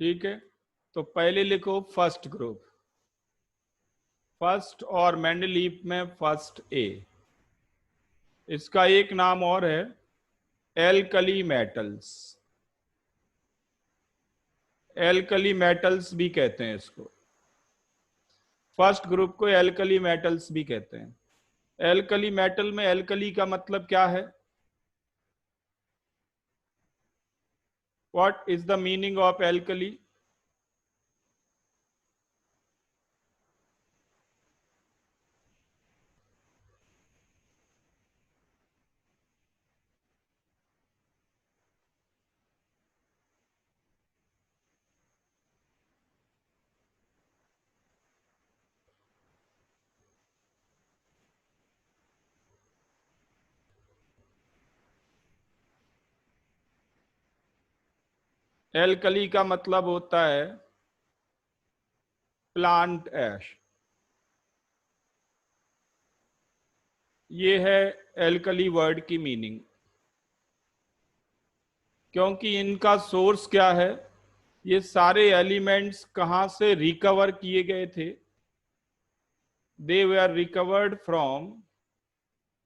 ठीक है, तो पहले लिखो फर्स्ट ग्रुप। फर्स्ट और मेंडलीफ में फर्स्ट ए। इसका एक नाम और है एल्कली मेटल्स। एल्कली मेटल्स भी कहते हैं इसको। फर्स्ट ग्रुप को एल्कली मेटल्स भी कहते हैं। एल्कली मेटल में एल्कली का मतलब क्या है? What is the meaning of alkali? Alkali का मतलब होता है प्लांट ऐश। ये है एल्कली वर्ड की मीनिंग। क्योंकि इनका सोर्स क्या है? ये सारे एलिमेंट्स कहां से रिकवर किए गए थे? They were recovered from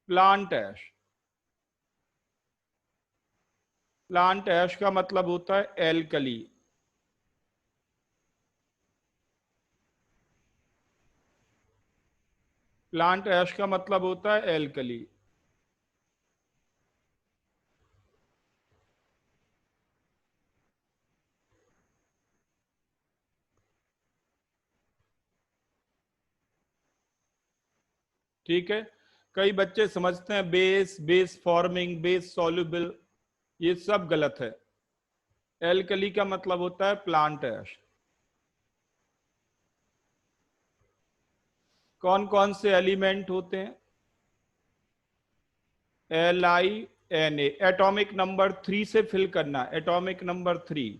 plant ash. Plant ash का मतलब होता है एल्कली। प्लांट ऐश का मतलब होता है एल्कली। ठीक है, कई बच्चे समझते हैं base, base forming, base soluble. ये सब गलत है। एल्कली का मतलब होता है प्लांट ऐश। कौन कौन से एलिमेंट होते हैं? LINA। एटॉमिक नंबर 3 से फिल करना। एटॉमिक नंबर 3,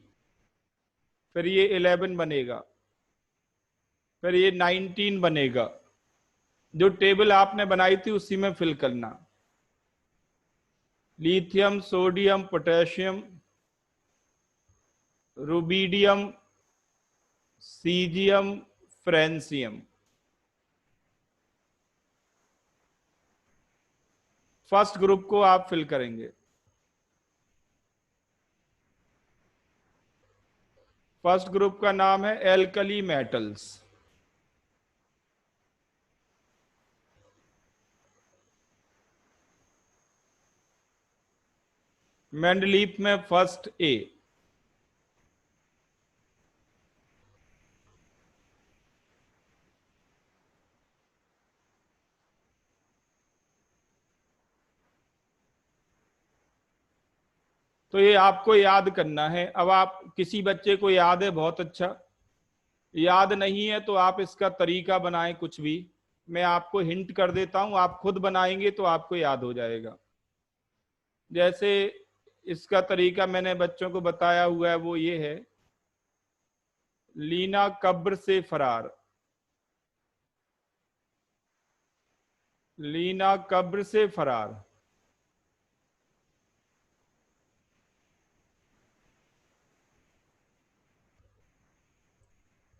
फिर ये 11 बनेगा, फिर ये 19 बनेगा। जो टेबल आपने बनाई थी उसी में फिल करना। Lithium, sodium, potassium, rubidium, caesium, francium. First group को आप फिल करेंगे। फर्स्ट ग्रुप का नाम है एल्कली मेटल्स। मेंडलीफ में फर्स्ट ए। तो ये आपको याद करना है। अब आप किसी बच्चे को याद है, बहुत अच्छा। याद नहीं है तो आप इसका तरीका बनाएं कुछ भी। मैं आपको हिंट कर देता हूं, आप खुद बनाएंगे तो आपको याद हो जाएगा। जैसे इसका तरीका मैंने बच्चों को बताया हुआ है, वो ये है, लीना कब्र से फरार। लीना कब्र से फरार।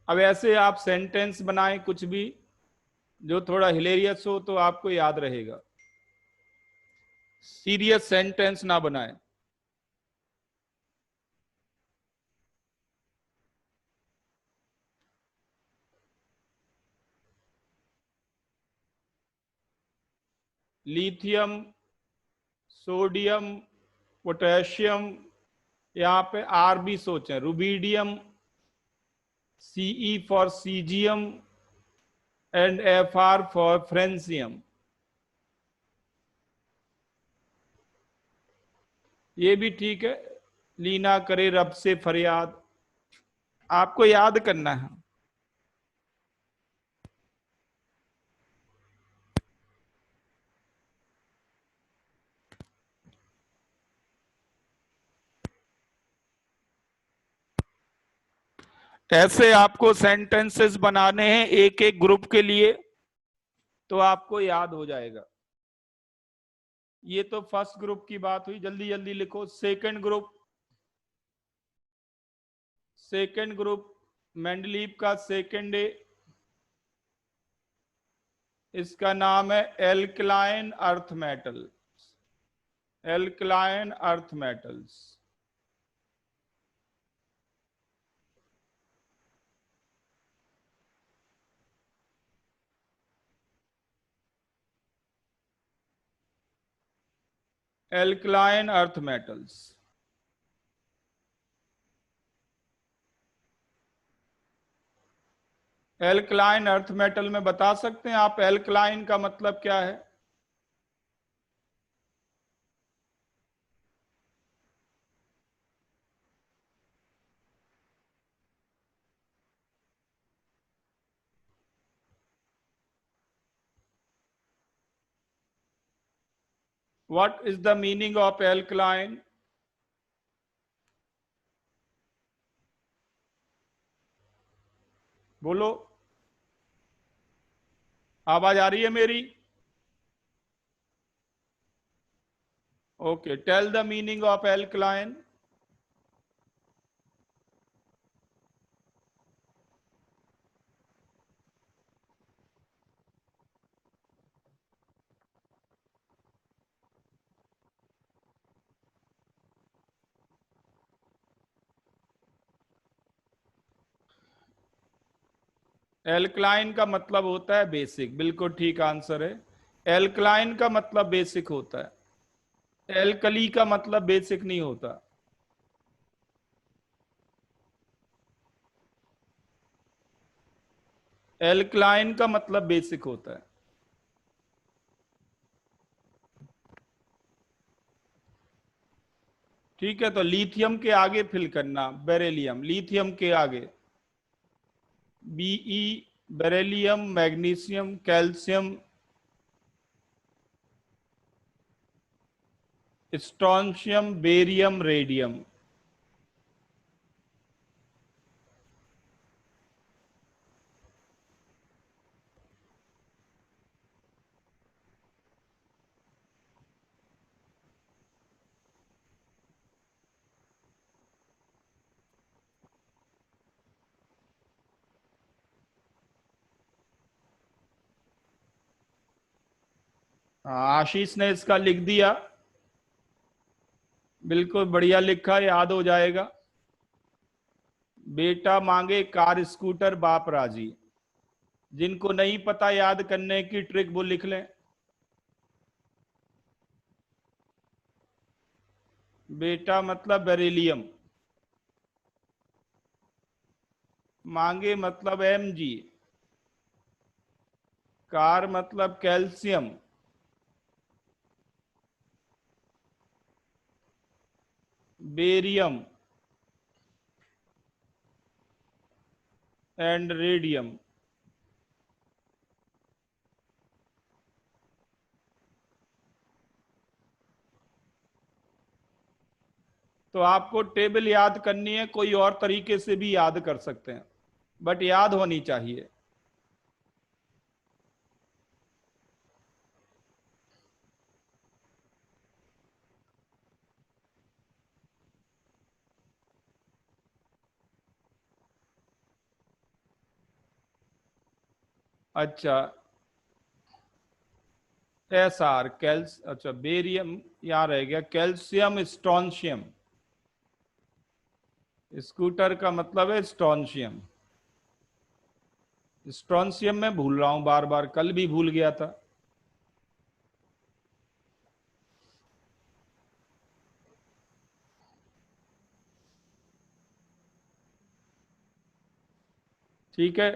अब ऐसे आप सेंटेंस बनाएं कुछ भी जो थोड़ा हिलेरियस हो तो आपको याद रहेगा। सीरियस सेंटेंस ना बनाएं। लिथियम, सोडियम, पोटेशियम, यहां पे आर भी सोचें। Rubidium, CE for caesium, and FR for francium. ये भी ठीक है। लीना करे रब से फरियाद। आपको याद करना है। ऐसे आपको सेंटेंसेस बनाने हैं एक एक ग्रुप के लिए, तो आपको याद हो जाएगा। ये तो फर्स्ट ग्रुप की बात हुई। जल्दी जल्दी लिखो second group. Second group Mendeleev का सेकेंड है, इसका नाम है alkaline earth metal. Alkaline earth metals. Alkaline earth metals. Alkaline earth metal में बता सकते हैं आप एल्कलाइन का मतलब क्या है? What is the meaning of alkaline? बोलो, आवाज आ रही है मेरी? Okay, tell the meaning of alkaline. Alkaline का मतलब होता है बेसिक, बिल्कुल ठीक आंसर है। एल्कलाइन का मतलब बेसिक होता है, एल्कली का मतलब बेसिक नहीं होता। एल्कलाइन का मतलब बेसिक होता है। ठीक है, तो लिथियम के आगे फिल करना बेरिलियम, लिथियम के आगे B E, beryllium, magnesium, calcium, strontium, barium, radium. Ashish ने इसका लिख दिया, बिल्कुल बढ़िया लिखा, याद हो जाएगा। बेटा मांगे कार स्कूटर बाप राजी। जिनको नहीं पता याद करने की ट्रिक वो लिख लें। बेटा मतलब बेरिलियम, मांगे मतलब एमजी, कार मतलब कैल्शियम, बेरियम एंड रेडियम। तो आपको टेबल याद करनी है, कोई और तरीके से भी याद कर सकते हैं, बट याद होनी चाहिए। अच्छा, एस आर कैल्स, अच्छा बेरियम यहां रह गया, कैल्शियम स्ट्रोंशियम। स्कूटर का मतलब है स्ट्रोंशियम। स्ट्रोंशियम में भूल रहा हूं बार बार, कल भी भूल गया था। ठीक है,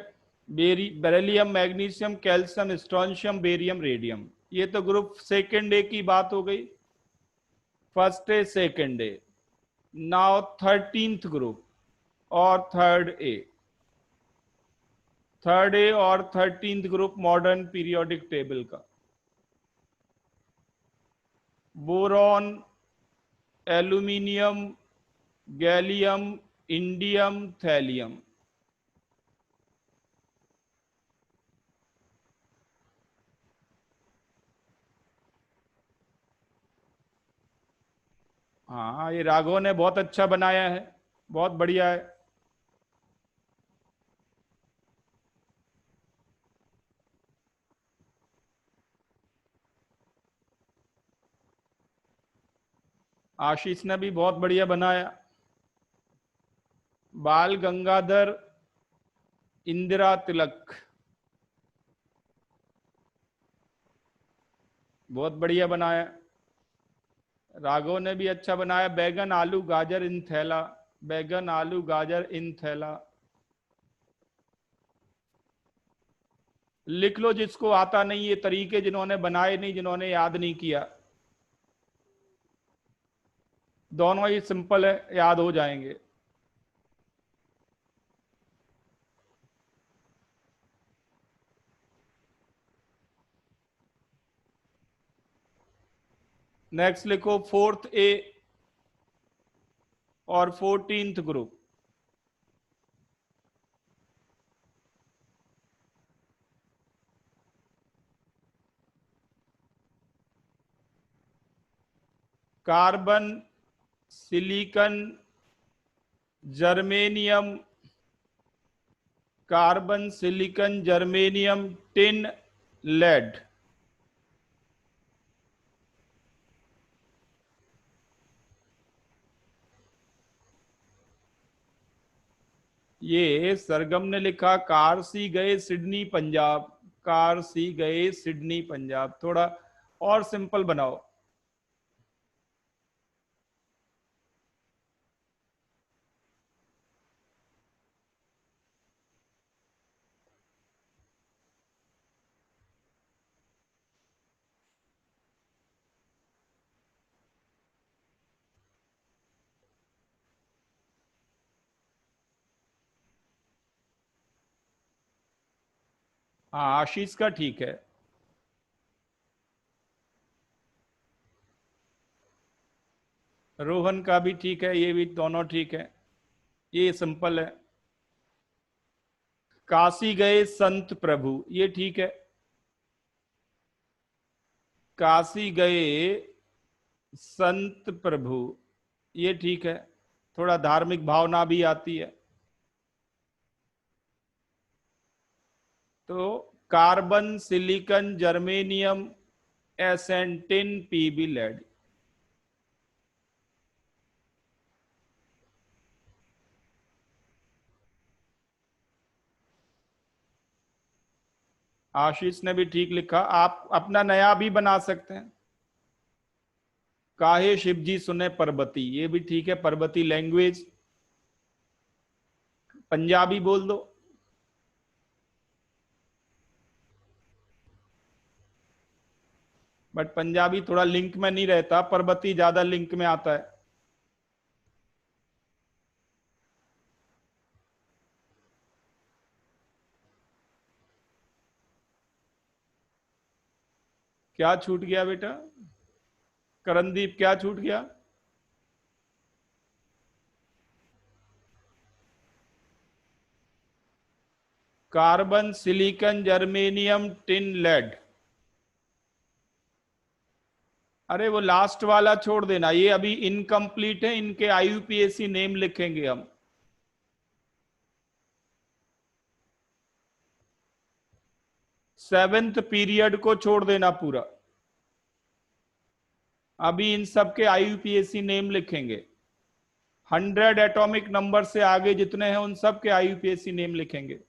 beryllium, magnesium, calcium, strontium, barium, radium. ये तो ग्रुप सेकेंड ए की बात हो गई। First A, second A. Now 13th group और थर्ड ए। थर्ड ए और 13th group modern periodic table का। Boron, aluminium, gallium, indium, thallium. हाँ, ये राघव ने बहुत अच्छा बनाया है, बहुत बढ़िया है। आशीष ने भी बहुत बढ़िया बनाया। बाल गंगाधर इंदिरा तिलक, बहुत बढ़िया बनाया। राघव ने भी अच्छा बनाया। बैगन आलू गाजर इन थैला, बैगन आलू गाजर इन थैला। लिख लो जिसको आता नहीं, ये तरीके जिन्होंने बनाए नहीं, जिन्होंने याद नहीं किया। दोनों ही सिंपल है, याद हो जाएंगे। नेक्स्ट लिखो 4th ए और 14th group. Carbon, silicon, germanium, carbon, silicon, germanium, tin, lead. ये सरगम ने लिखा कार सी गए सिडनी पंजाब, कार सी गए सिडनी पंजाब। थोड़ा और सिंपल बनाओ। हाँ, आशीष का ठीक है। रोहन का भी ठीक है, ये भी दोनों ठीक है। ये सिंपल है। काशी गए संत प्रभु, ये ठीक है। काशी गए संत प्रभु, ये ठीक है। थोड़ा धार्मिक भावना भी आती है। तो कार्बन, सिलिकॉन, जर्मेनियम, एसेंटिन, पीबी, लेड। आशीष ने भी ठीक लिखा। आप अपना नया भी बना सकते हैं। काहे शिवजी सुने पर्वती, ये भी ठीक है। पर्वती लैंग्वेज, पंजाबी बोल दो। बट पंजाबी थोड़ा लिंक में नहीं रहता, पर्वती ज्यादा लिंक में आता है। क्या छूट गया बेटा? करणदीप, क्या छूट गया? Carbon, silicon, germanium, tin, lead. अरे वो लास्ट वाला छोड़ देना, ये अभी इनकम्प्लीट है। इनके आईयूपीएसी नेम लिखेंगे हम। सेवेंथ पीरियड को छोड़ देना पूरा। अभी इन सब के आईयूपीएसी नेम लिखेंगे। 100 एटॉमिक नंबर से आगे जितने हैं उन सब के आईयूपीएसी नेम लिखेंगे।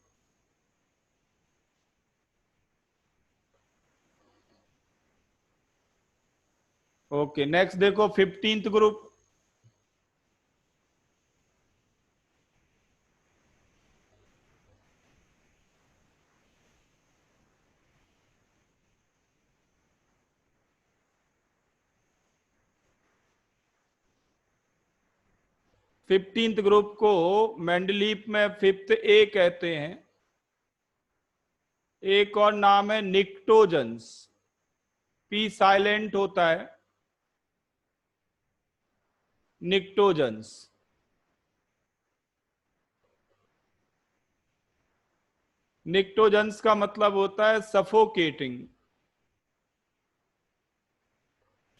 ओके, नेक्स्ट देखो 15th ग्रुप। फिफ्टींथ ग्रुप को मेंडलीफ में 5th ए कहते हैं। एक और नाम है निक्टोजेंस, पी साइलेंट होता है। निक्टोजेंस। निक्टोजेंस का मतलब होता है suffocating,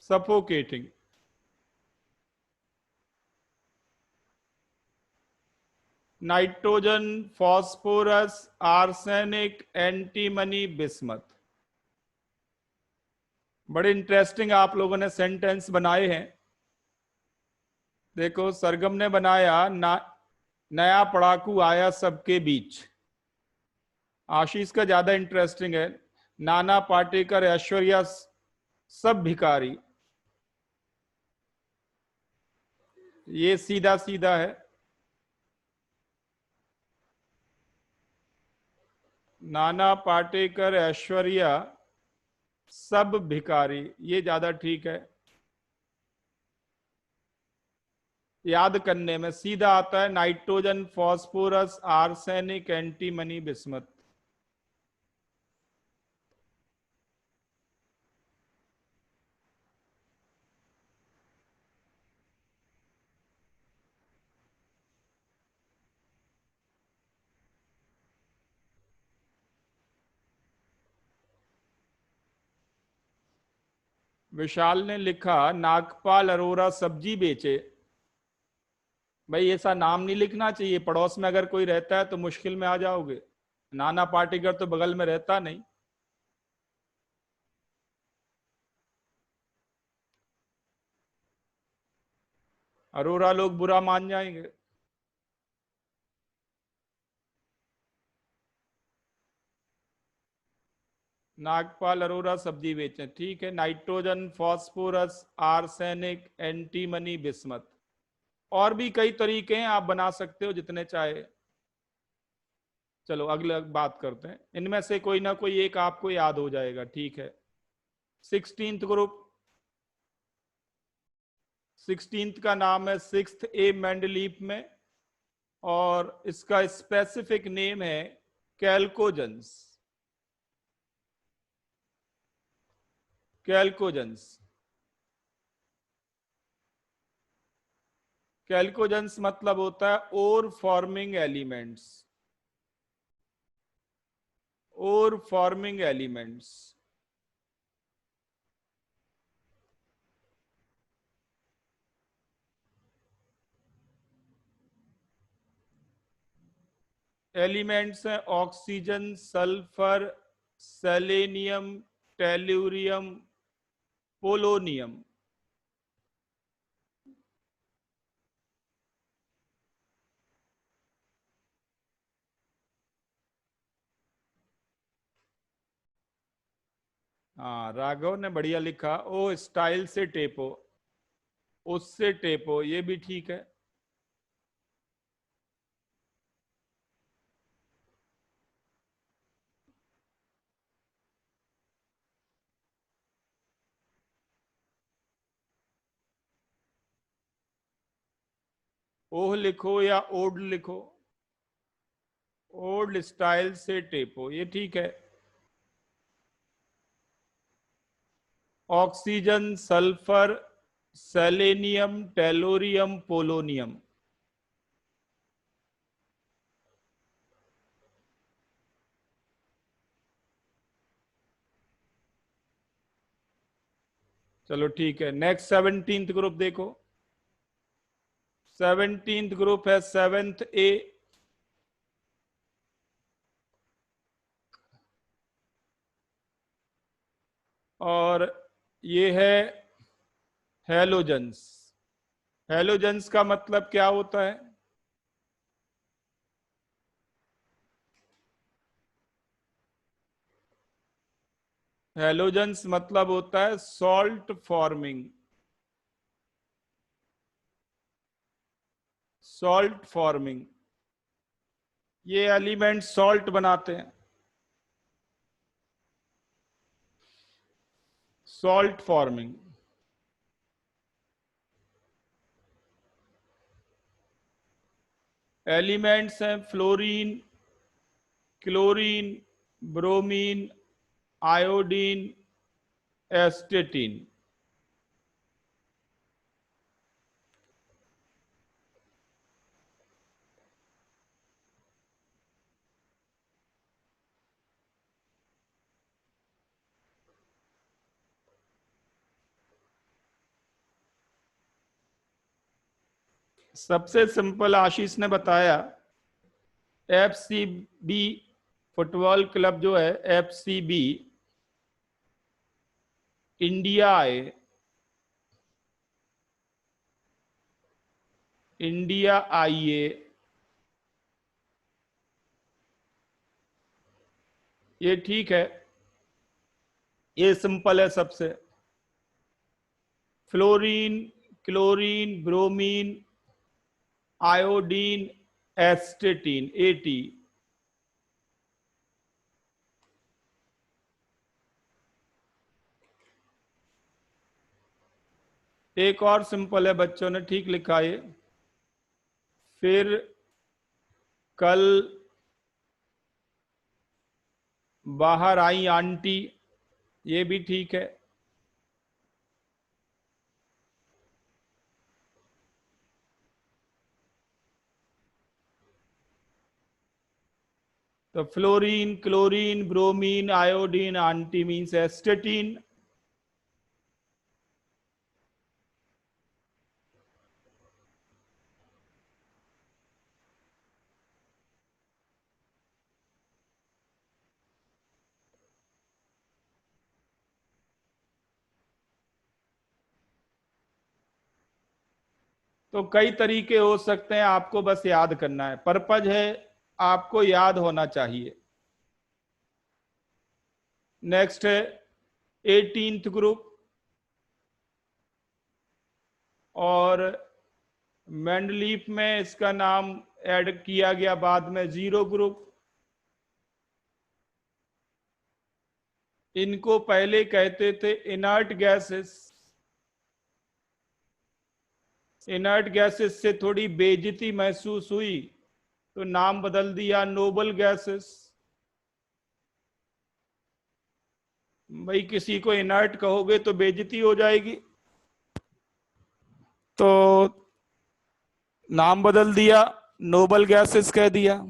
suffocating. Nitrogen, phosphorus, arsenic, antimony, bismuth. बड़े इंटरेस्टिंग आप लोगों ने सेंटेंस बनाए हैं। देखो, सरगम ने बनाया नया पड़ाकू आया सबके बीच। आशीष का ज्यादा इंटरेस्टिंग है। नाना पाटेकर, ऐश्वर्या, सब भिखारी। ये सीधा सीधा है। नाना पाटेकर, ऐश्वर्या, सब भिखारी, ये ज्यादा ठीक है। याद करने में सीधा आता है nitrogen, phosphorus, arsenic, antimony, bismuth. Vishal ने लिखा नागपाल अरोरा सब्जी बेचे। भाई ऐसा नाम नहीं लिखना चाहिए, पड़ोस में अगर कोई रहता है तो मुश्किल में आ जाओगे। नाना पाटेकर तो बगल में रहता नहीं। अरोरा लोग बुरा मान जाएंगे। नागपाल अरोरा सब्जी बेचे, ठीक है। Nitrogen, phosphorus, arsenic, antimony, bismuth. और भी कई तरीके हैं, आप बना सकते हो जितने चाहे। चलो अगले बात करते हैं, इनमें से कोई ना कोई एक आपको याद हो जाएगा, ठीक है। 16th group. 16th का नाम है 6th A मेंडलीफ में, और इसका स्पेसिफिक नेम है कैल्कोजेंस। कैल्कोजेंस। कैल्कोजेंस मतलब होता है ओर फॉर्मिंग एलिमेंट्स। ओर फॉर्मिंग एलिमेंट्स। एलिमेंट्स हैं oxygen, sulphur, selenium, tellurium, polonium. हाँ, राघव ने बढ़िया लिखा, ओ स्टाइल से टेपो, उससे टेपो, ये भी ठीक है। ओह लिखो या ओड लिखो। ओल्ड स्टाइल से टेपो, ये ठीक है। Oxygen, sulphur, selenium, tellurium, polonium. चलो ठीक है, नेक्स्ट 17th ग्रुप देखो। 17th ग्रुप है 7th A। और ये है हेलोजेंस। हेलोजेंस का मतलब क्या होता है? हेलोजेंस मतलब होता है सॉल्ट फॉर्मिंग। सॉल्ट फॉर्मिंग, ये एलिमेंट सॉल्ट बनाते हैं। Salt forming. एलिमेंट्स हैं फ्लोरीन, क्लोरीन, ब्रोमीन, आयोडीन, एस्टेटिन। सबसे सिंपल आशीष ने बताया, FCB फुटबॉल क्लब जो है, FCB इंडिया आए, इंडिया आइए, ये ठीक है, ये सिंपल है सबसे। Fluorine, chlorine, bromine, iodine, एस्टेटीन, eighty. एक और सिंपल है, बच्चों ने ठीक लिखा ये। फिर कल बाहर आई आंटी, ये भी ठीक है। तो fluorine, chlorine, bromine, iodine, aunty means astatine. तो कई तरीके हो सकते हैं, आपको बस याद करना है, पर्पज है आपको याद होना चाहिए। नेक्स्ट है 18th ग्रुप, और मेंडलीफ में इसका नाम ऐड किया गया बाद में 0 ग्रुप। इनको पहले कहते थे इनर्ट गैसेस। इनर्ट गैसेस से थोड़ी बेइज्जती महसूस हुई तो नाम बदल दिया नोबल गैसेस। भाई किसी को इनर्ट कहोगे तो बेइज्जती हो जाएगी, तो नाम बदल दिया, नोबल गैसेस कह दिया।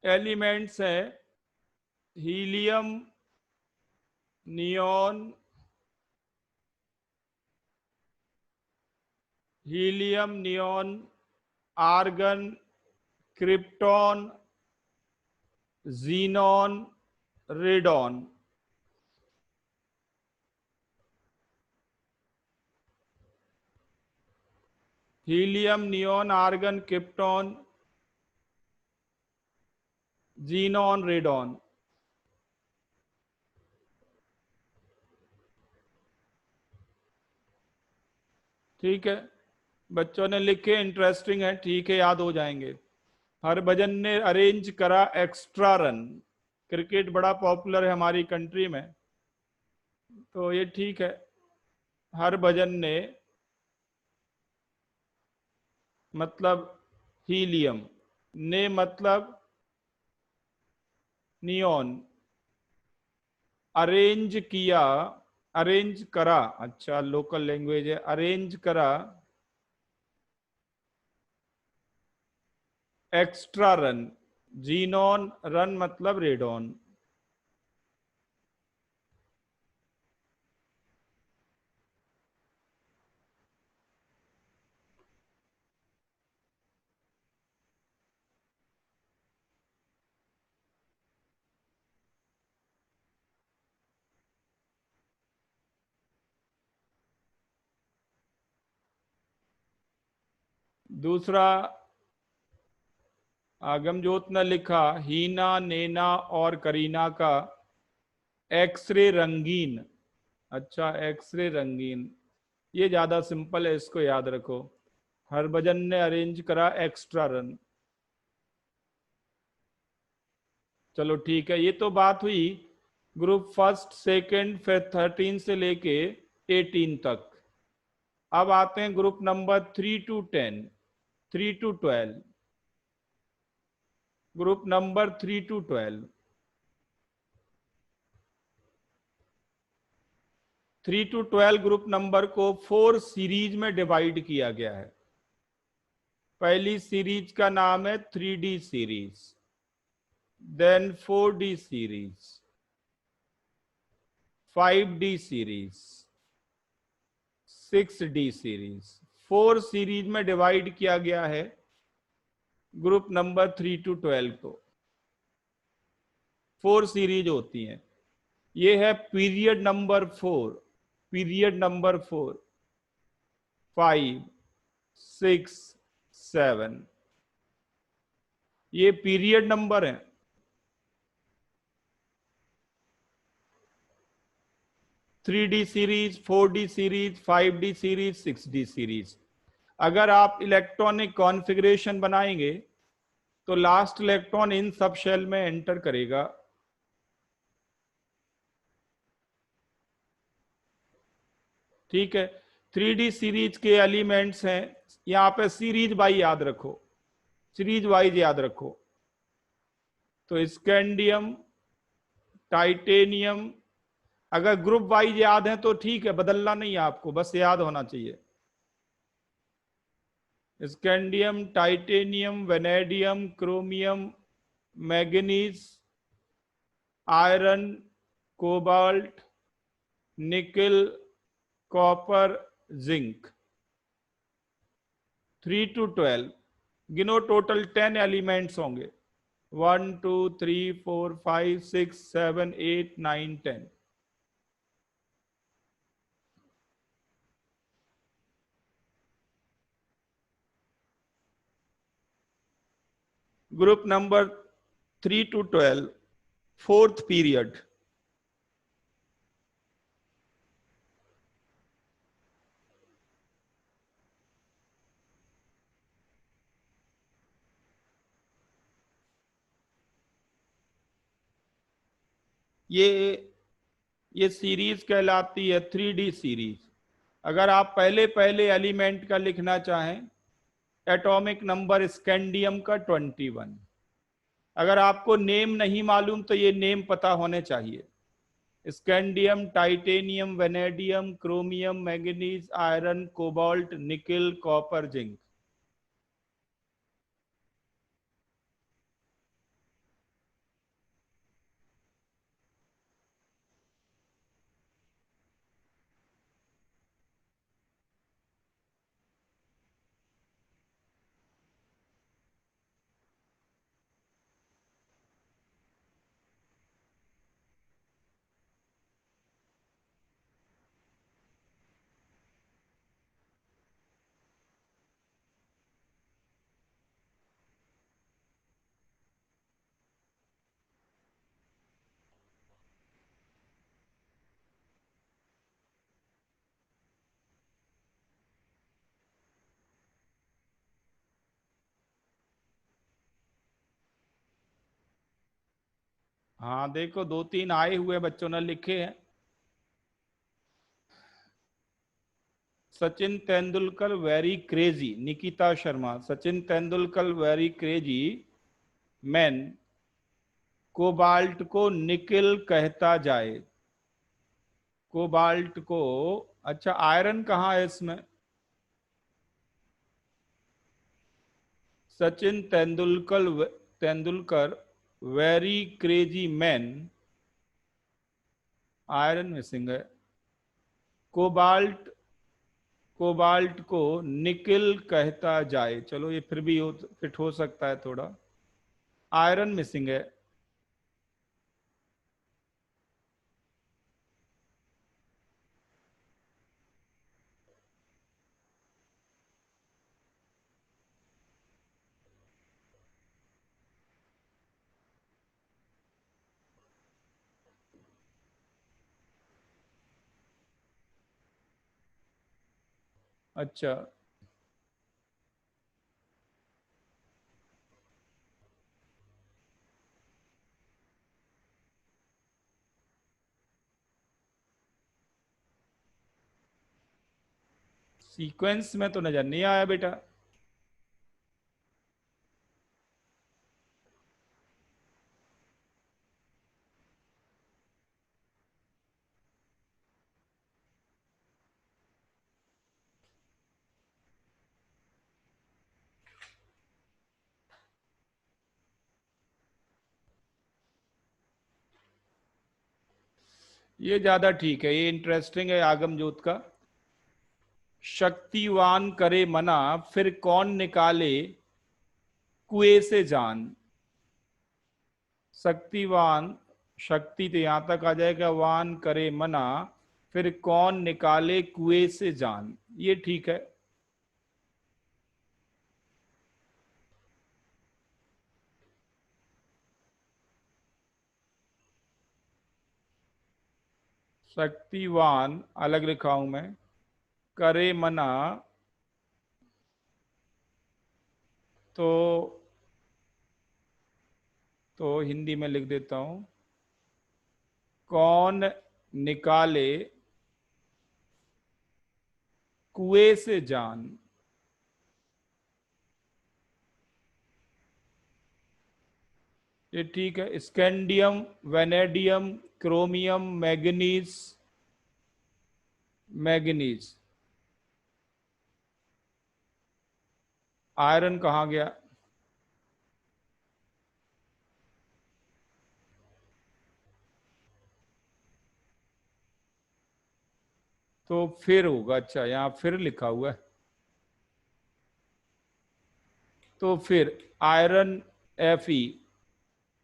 एलिमेंट्स है helium, neon, helium, neon, argon, krypton, xenon, radon. Helium, neon, argon, krypton, xenon, radon. ठीक है, बच्चों ने लिखे इंटरेस्टिंग है, ठीक है, याद हो जाएंगे। हरभजन ने अरेंज करा एक्स्ट्रा रन। क्रिकेट बड़ा पॉपुलर है हमारी कंट्री में, तो ये ठीक है। हरभजन ने मतलब हीलियम, ने मतलब नियॉन, अरेंज किया, अरेंज करा, अच्छा लोकल लैंग्वेज है, अरेंज करा एक्स्ट्रा रन। जीनॉन, रन मतलब रेडॉन। दूसरा आगमजोत ने लिखा हीना, नैना और करीना का एक्सरे रंगीन। अच्छा, एक्सरे रंगीन, ये ज्यादा सिंपल है, इसको याद रखो। हरभजन ने अरेंज करा एक्स्ट्रा रन। चलो ठीक है, ये तो बात हुई ग्रुप फर्स्ट, सेकंड, फिर 13 से लेके 18 तक। अब आते हैं group number 3 to 10, 3 to 12। Group number 3 to 12। 3 to 12 group number को 4 सीरीज में डिवाइड किया गया है। पहली सीरीज का नाम है 3D series, then 4D series, 5D series, 6D series. 4 series में डिवाइड किया गया है ग्रुप नंबर 3 to 12 को। 4 सीरीज होती हैं। ये है पीरियड नंबर 4, पीरियड नंबर 4, 5, 6, 7, ये पीरियड नंबर है। 3D series, 4D series, 5D series, 6D series. अगर आप इलेक्ट्रॉनिक कॉन्फ़िगरेशन बनाएंगे तो लास्ट इलेक्ट्रॉन इन सब शेल में एंटर करेगा। ठीक है। 3D सीरीज के एलिमेंट्स हैं, यहां पे सीरीज वाइज याद रखो, सीरीज वाइज याद रखो। तो स्कैंडियम, टाइटेनियम, अगर ग्रुप वाइज याद है तो ठीक है, बदलना नहीं है आपको, बस याद होना चाहिए। Scandium, titanium, vanadium, chromium, manganese, iron, cobalt, निकल, कॉपर, जिंक। 3 to 12 गिनो, टोटल 10 एलिमेंट्स होंगे। 1 2 3 4 5 6 7 8 9 10। Group number 3 to 12, 4th period. ये सीरीज कहलाती है 3D सीरीज। अगर आप पहले पहले एलिमेंट का लिखना चाहें, एटॉमिक नंबर स्कैंडियम का 21। अगर आपको नेम नहीं मालूम तो ये नेम पता होने चाहिए। Scandium, titanium, vanadium, chromium, manganese, iron, cobalt, निकल, कॉपर, जिंक। हाँ देखो, 2-3 आए हुए बच्चों ने लिखे हैं। Sachin Tendulkar very crazy, Nikita Sharma. Sachin Tendulkar very crazy man, cobalt को निकिल कहता जाए। कोबाल्ट को, अच्छा आयरन कहाँ है इसमें? Sachin Tendulkar very crazy man, iron missing है। कोबाल्ट, कोबाल्ट को निकिल कहता जाए, चलो ये फिर भी फिट हो सकता है थोड़ा। आयरन मिसिंग है। अच्छा, सीक्वेंस में तो नजर नहीं आया बेटा। ये ज्यादा ठीक है, ये इंटरेस्टिंग है आगम जोत का। शक्तिवान करे मना, फिर कौन निकाले कुएं से जान। शक्तिवान, शक्ति तो यहां तक आ जाएगा, वान करे मना, फिर कौन निकाले कुएं से जान, ये ठीक है। शक्तिवान अलग लिखा हूं मैं, करे मना, तो हिंदी में लिख देता हूं, कौन निकाले कुएं से जान। ये ठीक है। Scandium, vanadium, chromium, manganese, manganese. Iron कहाँ गया? तो फिर होगा, अच्छा यहाँ फिर लिखा हुआ है, तो फिर आयरन Fe,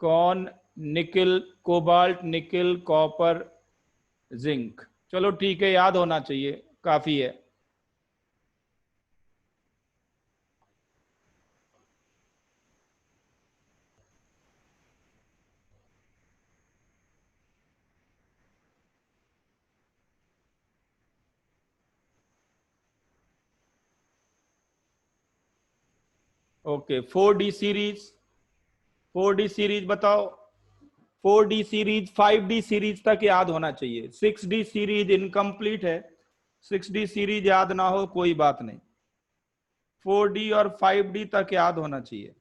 कौन nickel, cobalt, nickel, copper, zinc. चलो ठीक है, याद होना चाहिए, काफी है। Okay, 4D series, 4D series बताओ। 4D सीरीज 5D सीरीज तक याद होना चाहिए, 6D सीरीज इनकम्प्लीट है। 6D सीरीज याद ना हो कोई बात नहीं, 4D और 5D तक याद होना चाहिए।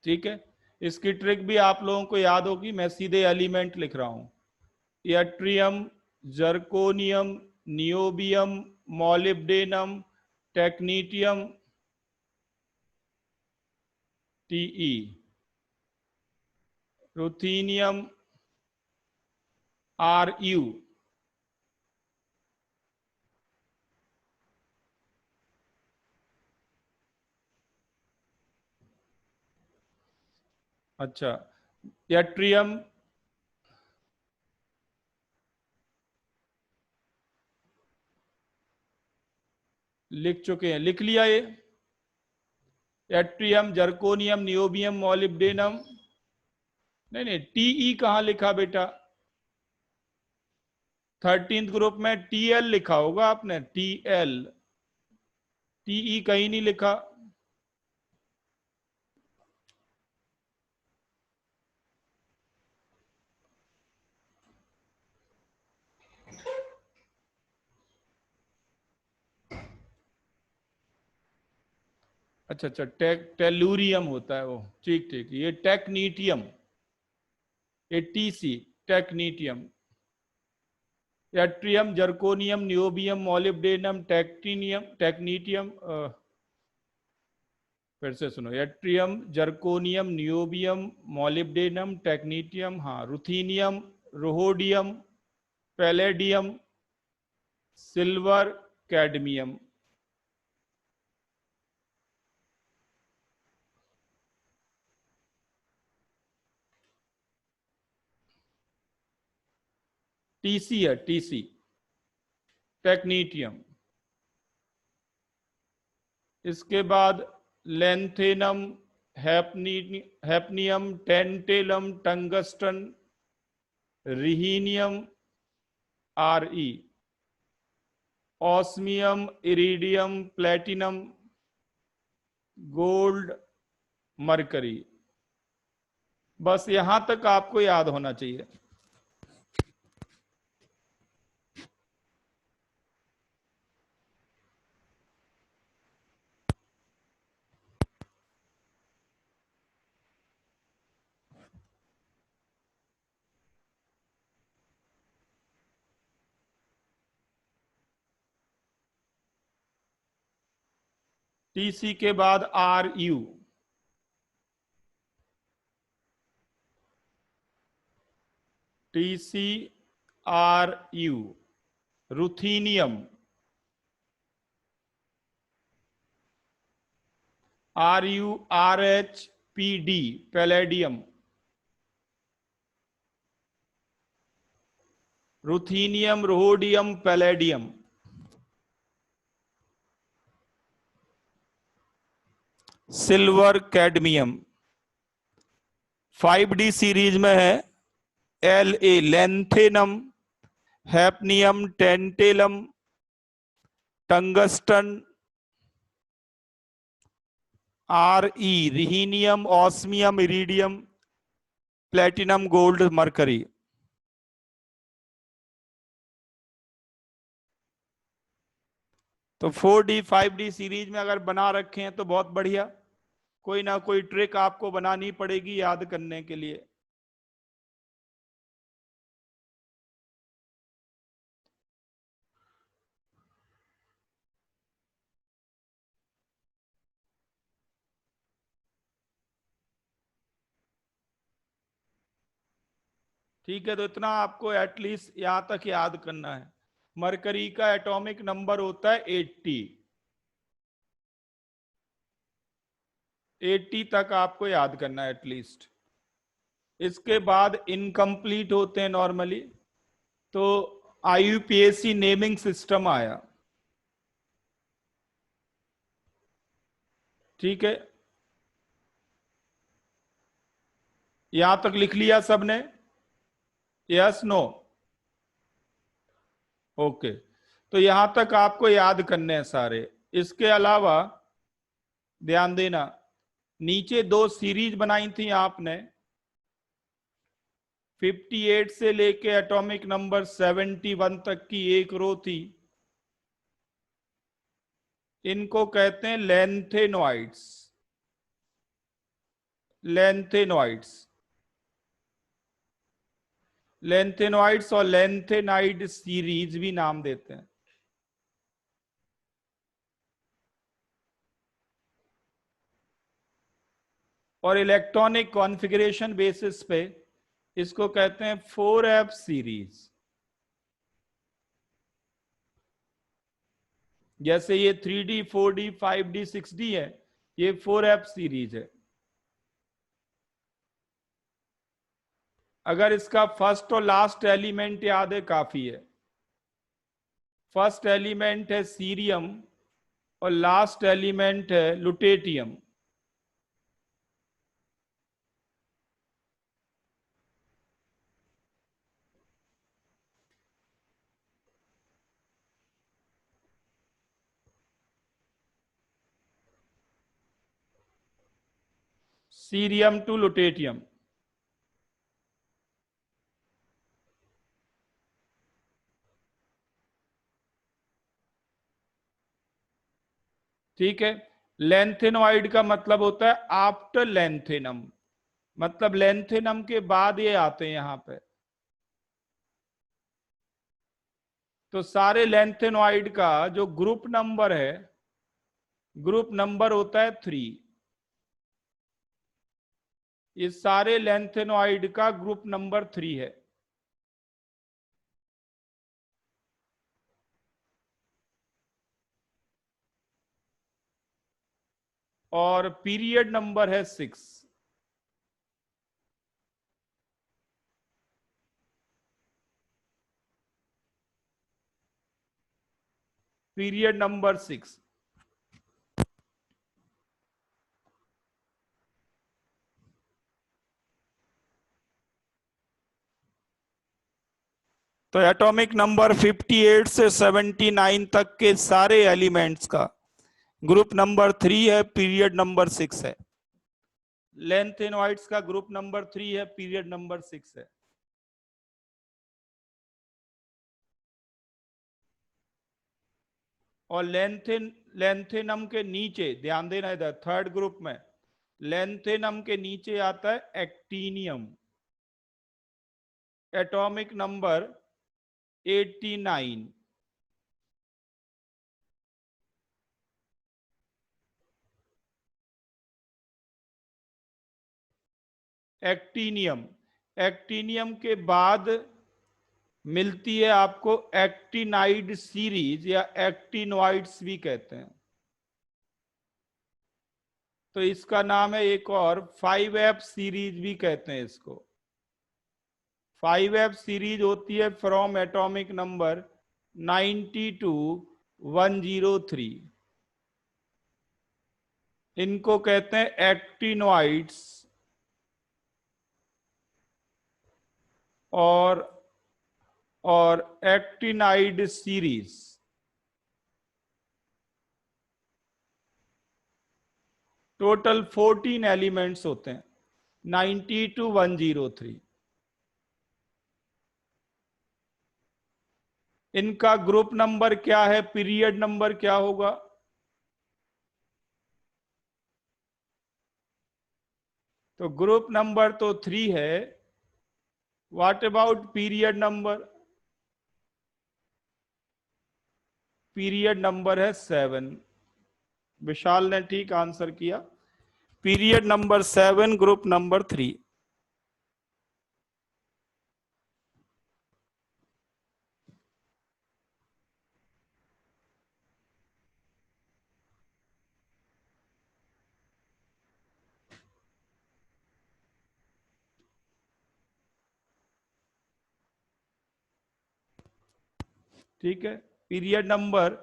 ठीक है, इसकी ट्रिक भी आप लोगों को याद होगी, मैं सीधे एलिमेंट लिख रहा हूं। Yttrium, zirconium, niobium, molybdenum, technetium, Te, ruthenium, Ru। अच्छा, यट्रियम लिख चुके हैं, लिख लिया ये। Yttrium, zirconium, niobium, molybdenum. नहीं नहीं, Te कहां लिखा बेटा? 13th ग्रुप में Tl लिखा होगा आपने, Tl। Te कहीं नहीं लिखा। अच्छा अच्छा, टेलूरियम होता है वो, ठीक ठीक, ये टेक्नीटियम, ये Tc, technetium. Yttrium, zirconium, niobium, molybdenum, technetium, फिर से सुनो, yttrium, zirconium, niobium, molybdenum, technetium, हाँ, ruthenium, rhodium, palladium, silver, cadmium. Tc है, Tc, टेक्नीटियम। इसके बाद lanthanum, hafnium, tantalum, tungsten, rhenium, Re, osmium, iridium, platinum, gold, mercury. बस यहां तक आपको याद होना चाहिए। टीसी के बाद R U, T C R U, ruthenium, R U R H P D, palladium, ruthenium, rhodium, palladium. Silver, cadmium. 5D series में है L A, lanthanum, hafnium, tantalum, tungsten, R E, rhenium, osmium, iridium, platinum, gold, mercury. तो 4D 5D series में अगर बना रखे हैं तो बहुत बढ़िया, कोई ना कोई ट्रिक आपको बनानी पड़ेगी याद करने के लिए। ठीक है, तो इतना आपको एटलीस्ट यहां तक याद करना है। मरकरी का एटॉमिक नंबर होता है 80। 80 तक आपको याद करना है एटलीस्ट। इसके बाद इनकम्प्लीट होते हैं नॉर्मली। तो IUPAC नेमिंग सिस्टम आया, ठीक है, यहां तक लिख लिया सबने? Yes, no? ओके, तो यहां तक आपको याद करने हैं सारे। इसके अलावा ध्यान देना, नीचे 2 सीरीज बनाई थी आपने, 58 से लेके एटॉमिक नंबर 71 तक की एक रो थी। इनको कहते हैं लेंथेनॉइड्स, लेंथेनॉइड्स, लेंथेनॉइड्स और लेंथेनाइड सीरीज भी नाम देते हैं। और इलेक्ट्रॉनिक कॉन्फ़िगरेशन बेसिस पे इसको कहते हैं 4F सीरीज। जैसे ये 3D 4D 5D 6D है, ये 4F सीरीज है। अगर इसका फर्स्ट और लास्ट एलिमेंट याद है काफी है। फर्स्ट एलिमेंट है सीरियम और लास्ट एलिमेंट है लुटेटियम। सीरियम टू लुटेटियम, ठीक है। लेंथेनॉइड का मतलब होता है आफ्टर लेंथेनम, मतलब लेंथेनम के बाद ये आते हैं यहां पे। तो सारे लेंथेनॉइड का जो ग्रुप नंबर है, ग्रुप नंबर होता है 3। ये सारे लेंथेनॉइड का ग्रुप नंबर 3 है। और पीरियड नंबर है 6। Period number 6। तो एटॉमिक नंबर 58 से 79 तक के सारे एलिमेंट्स का ग्रुप नंबर 3 है, पीरियड नंबर 6 है। लेंथेनॉइड्स का ग्रुप नंबर 3 है, पीरियड नंबर 6 है। और लेंथेनम के नीचे ध्यान देना, इधर थर्ड ग्रुप में लेंथेनम के नीचे आता है actinium, atomic number 89। Actinium. Actinium के बाद मिलती है आपको एक्टिनाइड सीरीज या एक्टिनोइड्स भी कहते हैं। तो इसका नाम है एक और 5F सीरीज भी कहते हैं इसको। 5F सीरीज होती है फ्रॉम एटॉमिक नंबर 90 टू 103। इनको कहते हैं एक्टिनोइड्स और एक्टिनाइड सीरीज। टोटल 14 एलिमेंट्स होते हैं 90 टू 103। इनका ग्रुप नंबर क्या है, पीरियड नंबर क्या होगा? तो ग्रुप नंबर तो 3 है, what about period number? Period number है 7। विशाल ने ठीक आंसर किया, पीरियड नंबर 7, ग्रुप नंबर 3। ठीक है, पीरियड नंबर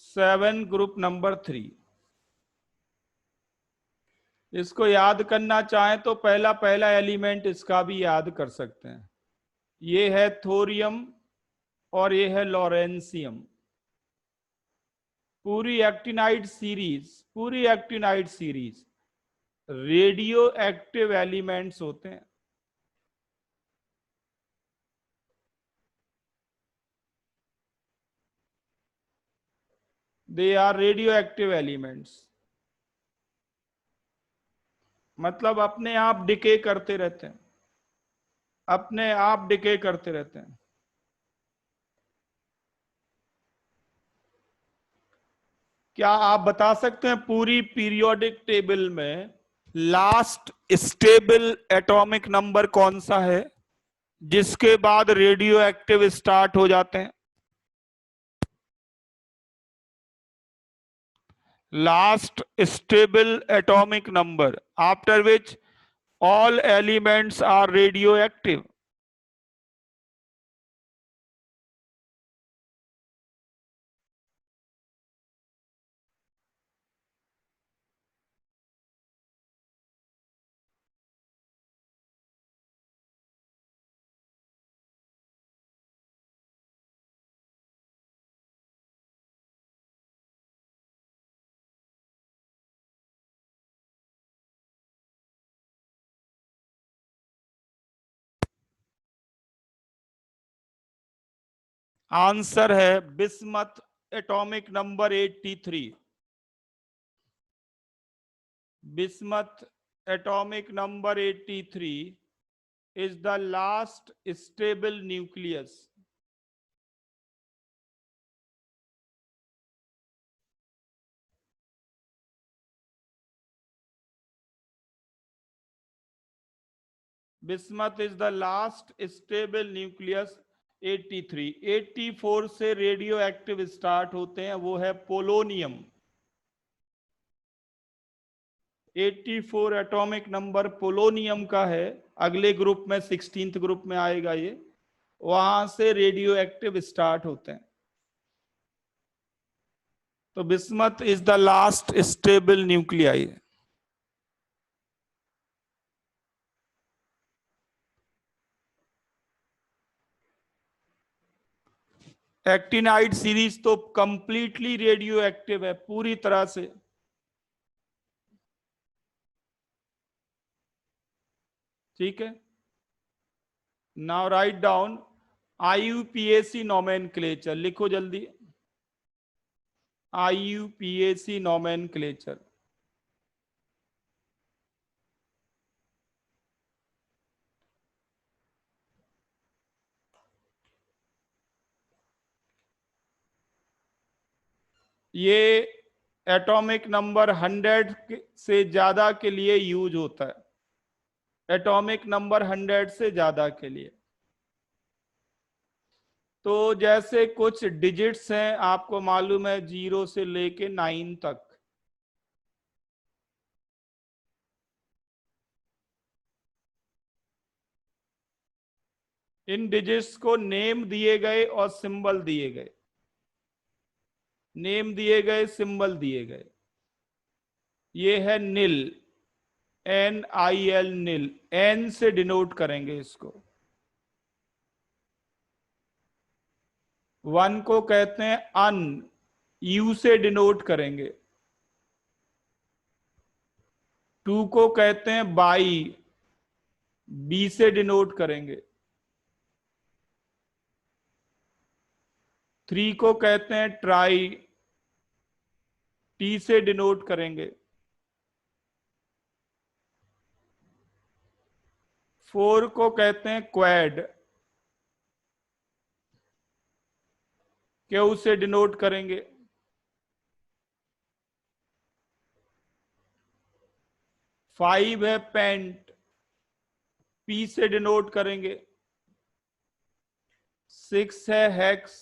7, ग्रुप नंबर 3। इसको याद करना चाहें तो पहला पहला एलिमेंट इसका भी याद कर सकते हैं। ये है थोरियम और ये है लॉरेंसियम। पूरी actinide series radioactive elements होते हैं। They are radioactive elements, मतलब अपने आप डिके करते रहते हैं, अपने आप डिके करते रहते हैं। क्या आप बता सकते हैं पूरी पीरियोडिक टेबल में लास्ट स्टेबल एटॉमिक नंबर कौन सा है जिसके बाद रेडियो एक्टिव स्टार्ट हो जाते हैं? Last stable atomic number after which all elements are radioactive। Answer है bismuth, atomic number 83। Bismuth atomic number 83 is the last stable nucleus। Bismuth is the last stable nucleus 83। 84 से radio active start होते हैं, वो है polonium. 84 atomic number polonium का है, अगले group में 16th ग्रुप में आएगा ये, वहां से रेडियो एक्टिव स्टार्ट होते हैं। तो bismuth is the last stable nuclei. Actinide series तो कंप्लीटली रेडियो एक्टिव है, पूरी तरह से। ठीक है, now write down IUPAC nomenclature, लिखो जल्दी। IUPAC nomenclature. ये एटॉमिक नंबर 100 से ज्यादा के लिए यूज होता है। एटॉमिक नंबर 100 से ज्यादा के लिए। तो जैसे कुछ डिजिट्स हैं, आपको मालूम है 0 से लेके 9 तक। इन डिजिट्स को नेम दिए गए और सिंबल दिए गए, नेम दिए गए, सिंबल दिए गए। ये है निल, NIL, निल। N से डिनोट करेंगे इसको। 1 को कहते हैं अन, U से डिनोट करेंगे। 2 को कहते हैं बाई, B से डिनोट करेंगे। 3 को कहते हैं ट्राई, T से डिनोट करेंगे। 4 को कहते हैं क्वैड, Q से डिनोट करेंगे। 5 है पेंट, P से डिनोट करेंगे। 6 है हेक्स,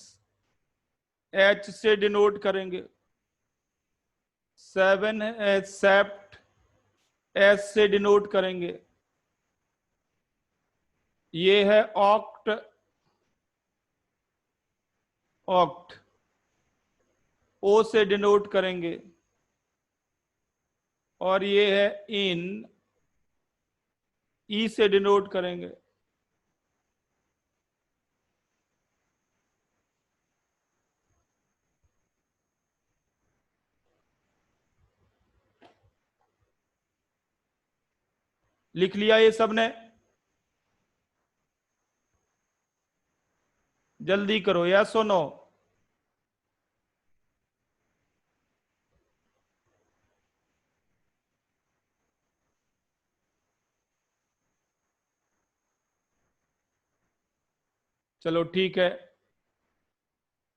H से डिनोट करेंगे। 7 है सेप्ट, S से डिनोट करेंगे। ये है ऑक्ट, ऑक्ट O से डिनोट करेंगे। और ये है इन, E से डिनोट करेंगे। लिख लिया ये सबने? जल्दी करो, या सुनो। चलो ठीक है।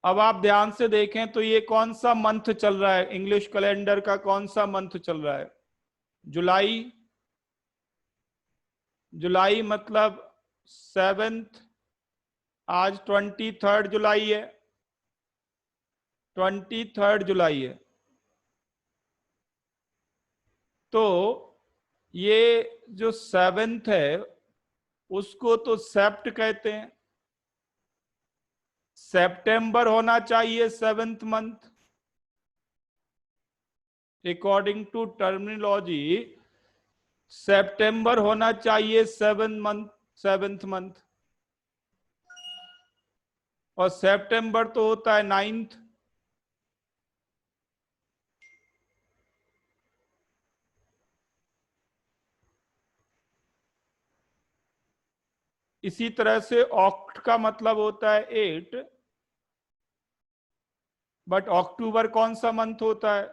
अब आप ध्यान से देखें तो ये कौन सा मंथ चल रहा है, इंग्लिश कैलेंडर का कौन सा मंथ चल रहा है? जुलाई। जुलाई मतलब 7th। आज 23 जुलाई है, 23 जुलाई है। तो ये जो 7th है उसको तो सेप्ट कहते हैं। सितंबर होना चाहिए 7th month, according to terminology. सितंबर होना चाहिए 7th मंथ। और सितंबर तो होता है 9th। इसी तरह से ऑक्ट का मतलब होता है 8, बट अक्टूबर कौन सा मंथ होता है?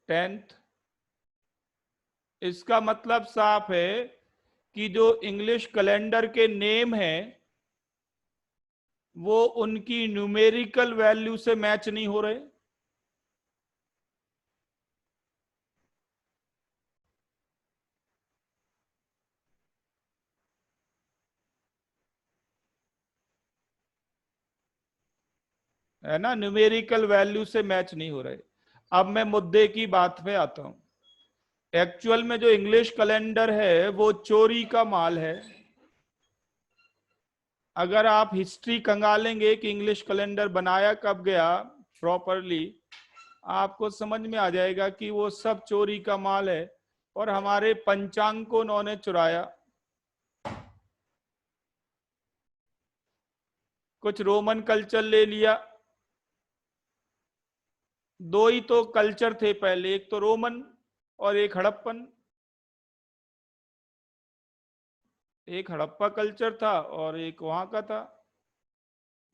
10th। इसका मतलब साफ है कि जो इंग्लिश कैलेंडर के नेम हैं वो उनकी न्यूमेरिकल वैल्यू से मैच नहीं हो रहे। है ना, न्यूमेरिकल वैल्यू से मैच नहीं हो रहे। अब मैं मुद्दे की बात पे आता हूं। एक्चुअल में जो इंग्लिश कैलेंडर है वो चोरी का माल है। अगर आप हिस्ट्री खंगालेंगे कि इंग्लिश कैलेंडर बनाया कब गया प्रॉपरली, आपको समझ में आ जाएगा कि वो सब चोरी का माल है और हमारे पंचांग को उन्होंने चुराया। कुछ रोमन कल्चर ले लिया। दो ही तो कल्चर थे पहले, एक तो रोमन और एक हड़प्पन। एक हड़प्पा कल्चर था और एक वहां का था,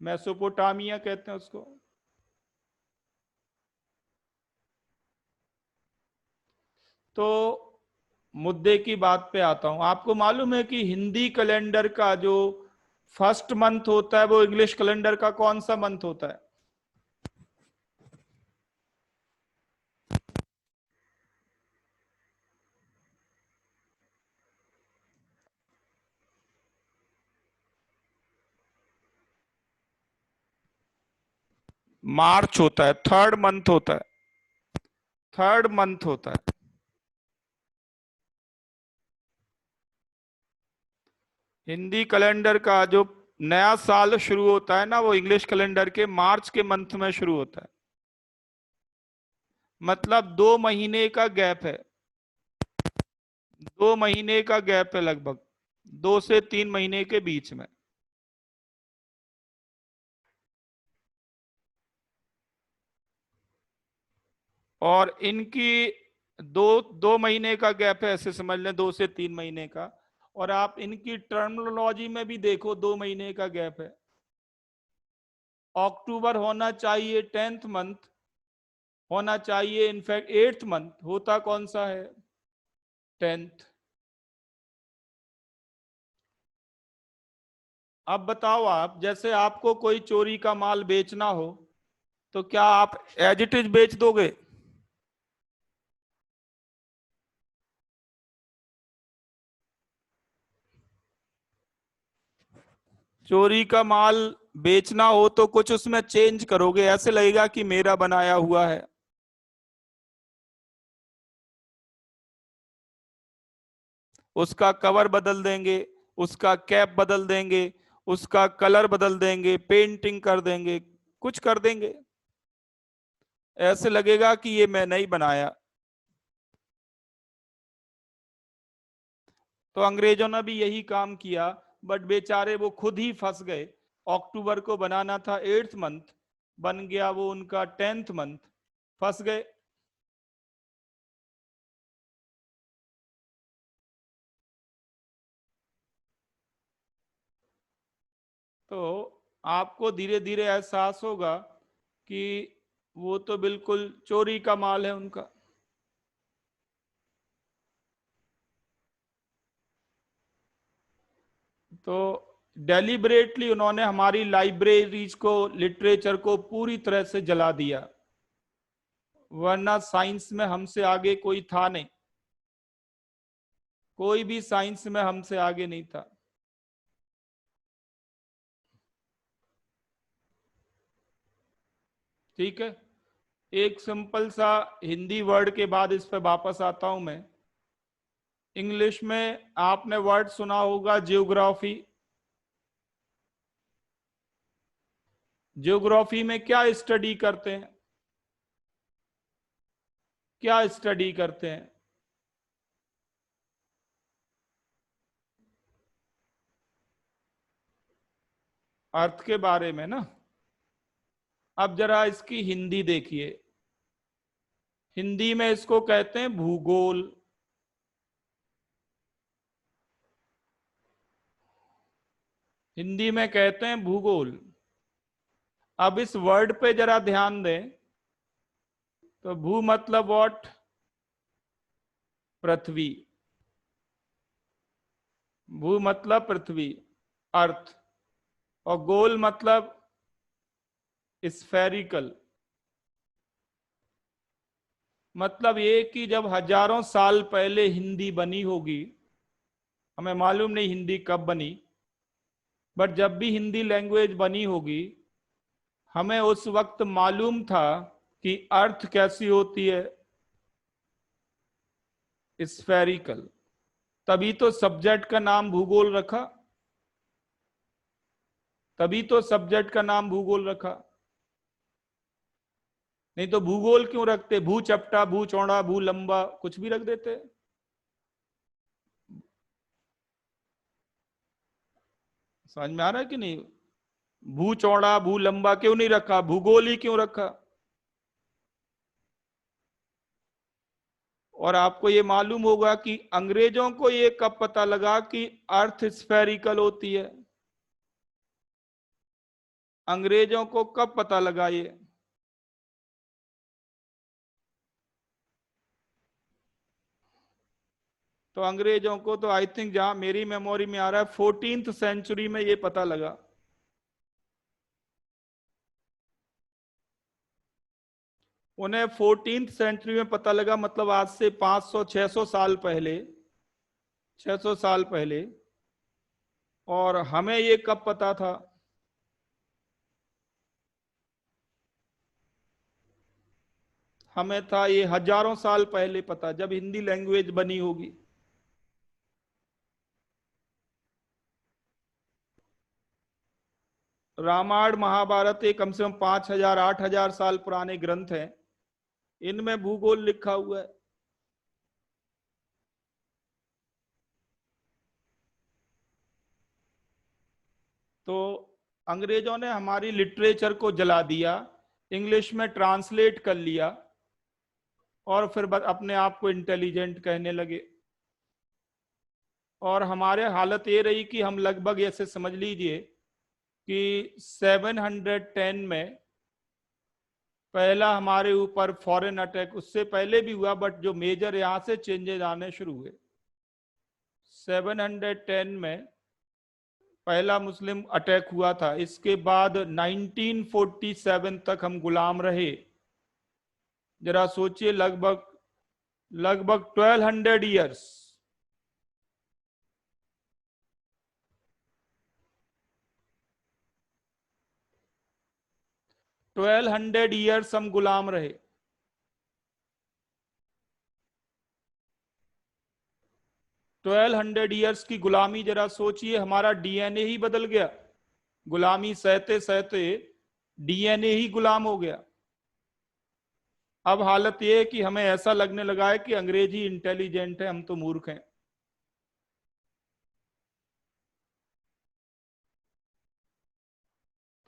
मेसोपोटामिया कहते हैं उसको। तो मुद्दे की बात पे आता हूं। आपको मालूम है कि हिंदी कैलेंडर का जो फर्स्ट मंथ होता है वो इंग्लिश कैलेंडर का कौन सा मंथ होता है? मार्च होता है, थर्ड मंथ होता है, थर्ड मंथ होता है। हिंदी कैलेंडर का जो नया साल शुरू होता है ना, वो इंग्लिश कैलेंडर के मार्च के मंथ में शुरू होता है। मतलब 2 महीने का गैप है, 2 महीने का गैप है लगभग, 2 से 3 महीने के बीच में। और इनकी दो 2 महीने का गैप है, ऐसे समझ लें, 2 से 3 महीने का। और आप इनकी टर्मिनोलॉजी में भी देखो, 2 महीने का गैप है। अक्टूबर होना चाहिए 10th मंथ, होना चाहिए इनफैक्ट 8th मंथ, होता कौन सा है? 10th। अब बताओ आप, जैसे आपको कोई चोरी का माल बेचना हो, तो क्या आप एज इट इज बेच दोगे? चोरी का माल बेचना हो तो कुछ उसमें चेंज करोगे, ऐसे लगेगा कि मेरा बनाया हुआ है। उसका कवर बदल देंगे, उसका कैप बदल देंगे, उसका कलर बदल देंगे, पेंटिंग कर देंगे, कुछ कर देंगे, ऐसे लगेगा कि ये मैंने ही बनाया। तो अंग्रेजों ने भी यही काम किया, बट बेचारे वो खुद ही फंस गए। अक्टूबर को बनाना था 8th मंथ, बन गया वो उनका 10th मंथ, फंस गए। तो आपको धीरे धीरे एहसास होगा कि वो तो बिल्कुल चोरी का माल है उनका। तो डेलिबरेटली उन्होंने हमारी लाइब्रेरीज को, लिटरेचर को पूरी तरह से जला दिया, वरना साइंस में हमसे आगे कोई था नहीं, कोई भी साइंस में हमसे आगे नहीं था। ठीक है, एक सिंपल सा हिंदी वर्ड के बाद इस पे वापस आता हूं मैं। इंग्लिश में आपने वर्ड सुना होगा जियोग्राफी। जियोग्राफी में क्या स्टडी करते हैं? क्या स्टडी करते हैं? अर्थ के बारे में ना। अब जरा इसकी हिंदी देखिए, हिंदी में इसको कहते हैं भूगोल। हिंदी में कहते हैं भूगोल। अब इस वर्ड पे जरा ध्यान दें, तो भू मतलब व्हाट? पृथ्वी। भू मतलब पृथ्वी, अर्थ। और गोल मतलब स्फेरिकल। मतलब ये कि जब हजारों साल पहले हिंदी बनी होगी, हमें मालूम नहीं हिंदी कब बनी, बट जब भी हिंदी लैंग्वेज बनी होगी, हमें उस वक्त मालूम था कि अर्थ कैसी होती है? स्फेरिकल। तभी तो सब्जेक्ट का नाम भूगोल रखा, तभी तो सब्जेक्ट का नाम भूगोल रखा। नहीं तो भूगोल क्यों रखते? भू चपटा, भू चौड़ा, भू लंबा, कुछ भी रख देते। समझ में आ रहा है कि नहीं? भू चौड़ा भू लंबा क्यों नहीं रखा? भूगोल ही क्यों रखा? और आपको ये मालूम होगा कि अंग्रेजों को ये कब पता लगा कि अर्थ स्फेरिकल होती है? अंग्रेजों को कब पता लगा ये? तो अंग्रेजों को तो आई थिंक, जहां मेरी मेमोरी में आ रहा है, 14th सेंचुरी में ये पता लगा। उन्हें 14th सेंचुरी में पता लगा, मतलब आज से 500 600 साल पहले, 600 साल पहले। और हमें ये कब पता था? हमें था ये हजारों साल पहले पता, जब हिंदी लैंग्वेज बनी होगी। रामायण महाभारत ये कम से कम 5,000 8,000 साल पुराने ग्रंथ हैं, इनमें भूगोल लिखा हुआ है। तो अंग्रेजों ने हमारी लिटरेचर को जला दिया, इंग्लिश में ट्रांसलेट कर लिया, और फिर अपने आप को इंटेलिजेंट कहने लगे। और हमारे हालत ये रही कि हम लगभग ऐसे समझ लीजिए कि 710 में पहला हमारे ऊपर फॉरेन अटैक, उससे पहले भी हुआ बट जो मेजर यहां से चेंजेस आने शुरू हुए। 710 में पहला मुस्लिम अटैक हुआ था। इसके बाद 1947 तक हम गुलाम रहे। जरा सोचिए, लगभग लगभग 1200 ईयर्स। 1200 ईयर्स हम गुलाम रहे। 1200 ईयर्स की गुलामी, जरा सोचिए, हमारा डीएनए ही बदल गया। गुलामी सहते सहते डीएनए ही गुलाम हो गया। अब हालत यह है कि हमें ऐसा लगने लगा है कि अंग्रेजी इंटेलिजेंट है, हम तो मूर्ख हैं।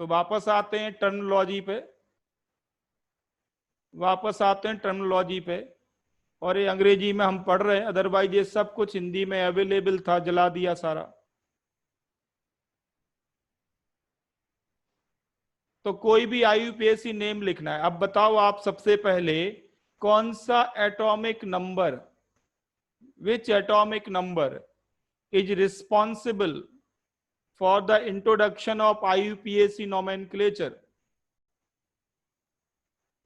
तो वापस आते हैं टर्मिनोलॉजी पे, वापस आते हैं टर्मिनोलॉजी पे। और ये अंग्रेजी में हम पढ़ रहे हैं, अदरवाइज ये सब कुछ हिंदी में अवेलेबल था, जला दिया सारा। तो कोई भी आईयूपीएसी नेम लिखना है। अब बताओ आप सबसे पहले, कौन सा atomic number, which atomic number is responsible for the introduction of IUPAC nomenclature?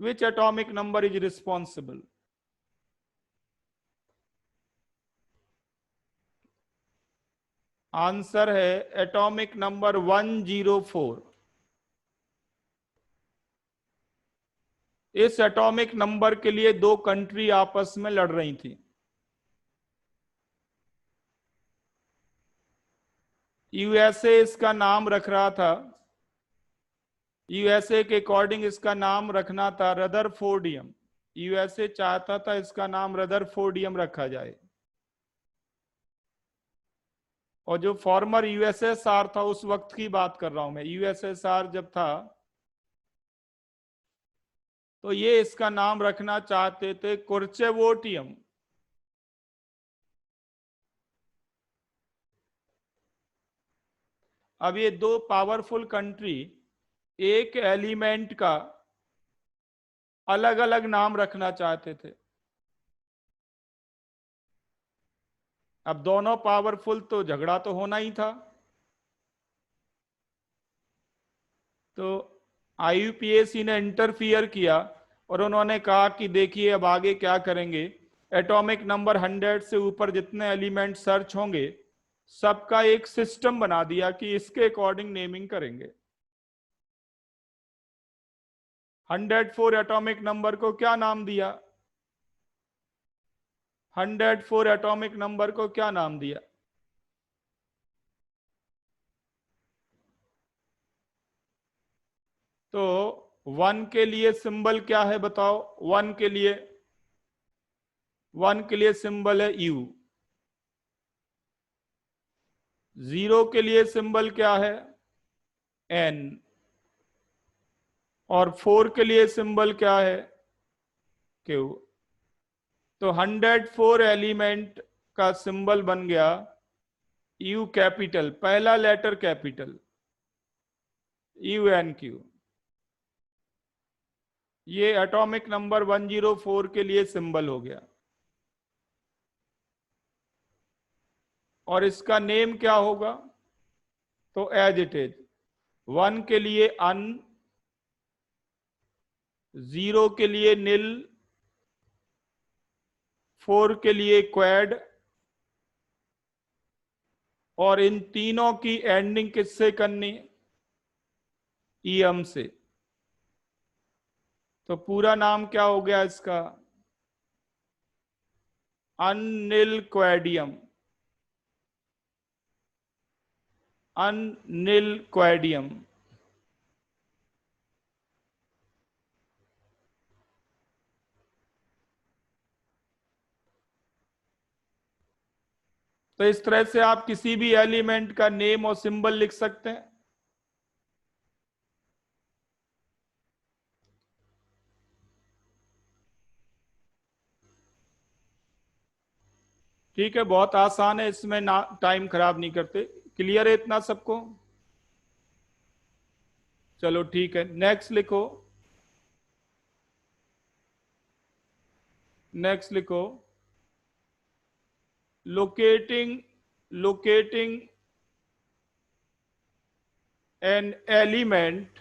Which atomic number is responsible? Answer है एटॉमिक नंबर 104। इस एटॉमिक नंबर के लिए दो कंट्री आपस में लड़ रही थी। यूएसए इसका नाम रख रहा था, यूएसए के अकॉर्डिंग इसका नाम रखना था रदरफोर्डियम। यूएसए चाहता था इसका नाम रदरफोर्डियम रखा जाए। और जो फॉर्मर यूएसएसआर था, उस वक्त की बात कर रहा हूं मैं, यूएसएसआर जब था, तो ये इसका नाम रखना चाहते थे कुर्चेवोटियम। अब ये दो पावरफुल कंट्री एक एलिमेंट का अलग अलग नाम रखना चाहते थे। अब दोनों पावरफुल, तो झगड़ा तो होना ही था। तो आईयूपीएसी ने इंटरफियर किया और उन्होंने कहा कि देखिए अब आगे क्या करेंगे, एटॉमिक नंबर 100 से ऊपर जितने एलिमेंट सर्च होंगे सबका एक सिस्टम बना दिया कि इसके अकॉर्डिंग नेमिंग करेंगे। 104 एटॉमिक नंबर को क्या नाम दिया? 104 एटॉमिक नंबर को क्या नाम दिया? तो 1 के लिए सिंबल क्या है बताओ? 1 के लिए, 1 के लिए सिंबल है यू। 0 के लिए सिंबल क्या है? एन। और 4 के लिए सिंबल क्या है? क्यू। तो 104 एलिमेंट का सिंबल बन गया यू कैपिटल, पहला letter capital, U N Q. ये एटॉमिक नंबर 104 के लिए सिंबल हो गया। और इसका नेम क्या होगा? तो एज इट इज, 1 के लिए अन, 0 के लिए नील, 4 के लिए क्वेड, और इन तीनों की एंडिंग किससे करनी? ईएम से। तो पूरा नाम क्या हो गया इसका? अनिलक्वैडियम। अनिलक्वैडियम। तो इस तरह से आप किसी भी एलिमेंट का नेम और सिंबल लिख सकते हैं। ठीक है, बहुत आसान है, इसमें ना टाइम खराब नहीं करते। क्लियर है इतना सबको? चलो ठीक है, नेक्स्ट लिखो। नेक्स्ट लिखो। Locating locating an element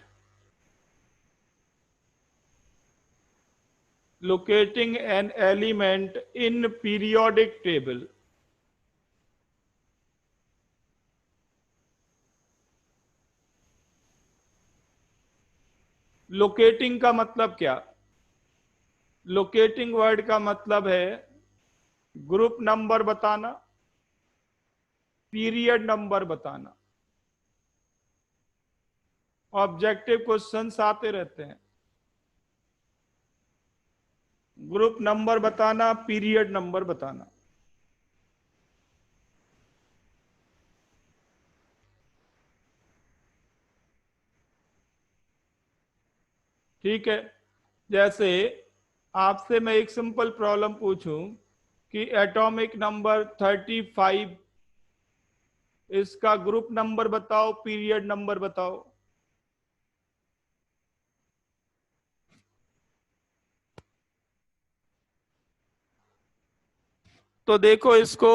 locating an element in periodic table। Locating का मतलब क्या? लोकेटिंग वर्ड का मतलब है ग्रुप नंबर बताना, पीरियड नंबर बताना। ऑब्जेक्टिव क्वेश्चंस आते रहते हैं। ग्रुप नंबर बताना, पीरियड नंबर बताना। ठीक है, जैसे आपसे मैं एक सिंपल प्रॉब्लम पूछूं कि एटॉमिक नंबर 35, इसका ग्रुप नंबर बताओ, पीरियड नंबर बताओ। तो देखो, इसको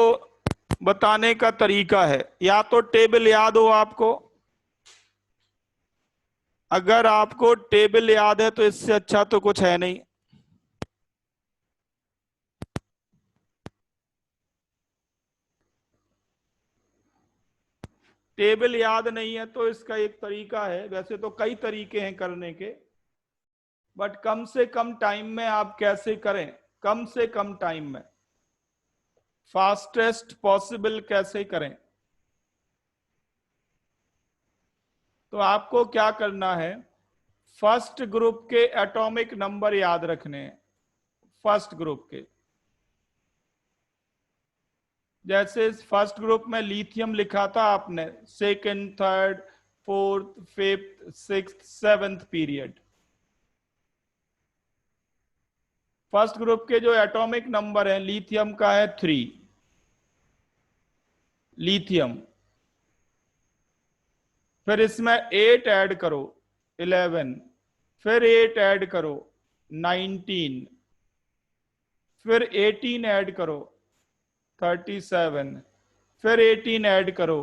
बताने का तरीका है, या तो टेबल याद हो आपको। अगर आपको टेबल याद है तो इससे अच्छा तो कुछ है नहीं। टेबल याद नहीं है तो इसका एक तरीका है, वैसे तो कई तरीके हैं करने के, बट कम से कम टाइम में आप कैसे करें, कम से कम टाइम में फास्टेस्ट पॉसिबल कैसे करें। तो आपको क्या करना है, फर्स्ट ग्रुप के एटॉमिक नंबर याद रखने हैं। फर्स्ट ग्रुप के, जैसे फर्स्ट ग्रुप में लिथियम लिखा था आपने, second, third, fourth, fifth, sixth, seventh period. First group के जो एटॉमिक नंबर है लिथियम का है 3। लिथियम, फिर इसमें 8 ऐड करो 11, फिर 8 ऐड करो 19, फिर 18 ऐड करो 37, फिर 18 ऐड करो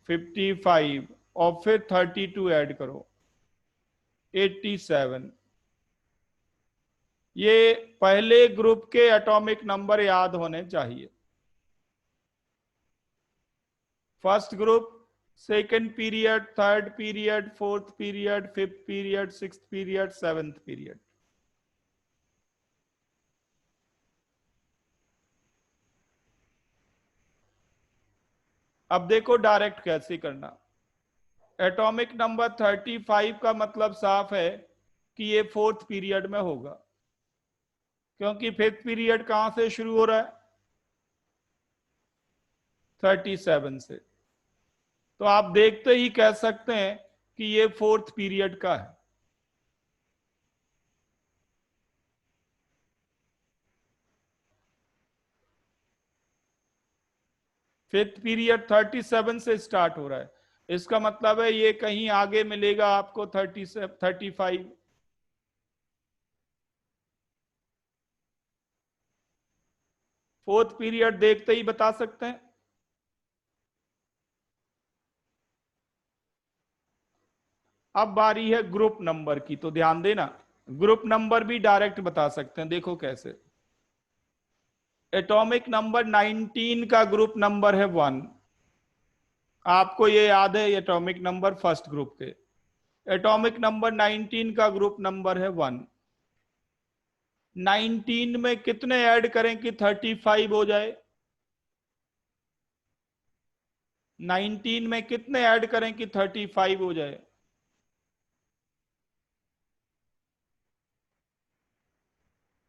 55, और फिर 32 ऐड करो 87। ये पहले ग्रुप के एटॉमिक नंबर याद होने चाहिए। First group, second period, third period, fourth period, fifth period, sixth period, seventh period. अब देखो डायरेक्ट कैसे करना। एटॉमिक नंबर 35 का मतलब साफ है कि ये फोर्थ पीरियड में होगा, क्योंकि फिफ्थ पीरियड कहां से शुरू हो रहा है? 37 से। तो आप देखते ही कह सकते हैं कि ये फोर्थ पीरियड का है। फिफ्थ पीरियड 37 से स्टार्ट हो रहा है, इसका मतलब है ये कहीं आगे मिलेगा आपको 35। फोर्थ पीरियड देखते ही बता सकते हैं। अब बारी है ग्रुप नंबर की, तो ध्यान देना, ग्रुप नंबर भी डायरेक्ट बता सकते हैं। देखो कैसे। एटॉमिक नंबर 19 का ग्रुप नंबर है 1। आपको ये याद है, एटॉमिक नंबर फर्स्ट ग्रुप के। एटॉमिक नंबर 19 का ग्रुप नंबर है 1। 19 में कितने ऐड करें कि 35 हो जाए? 19 में कितने ऐड करें कि 35 हो जाए?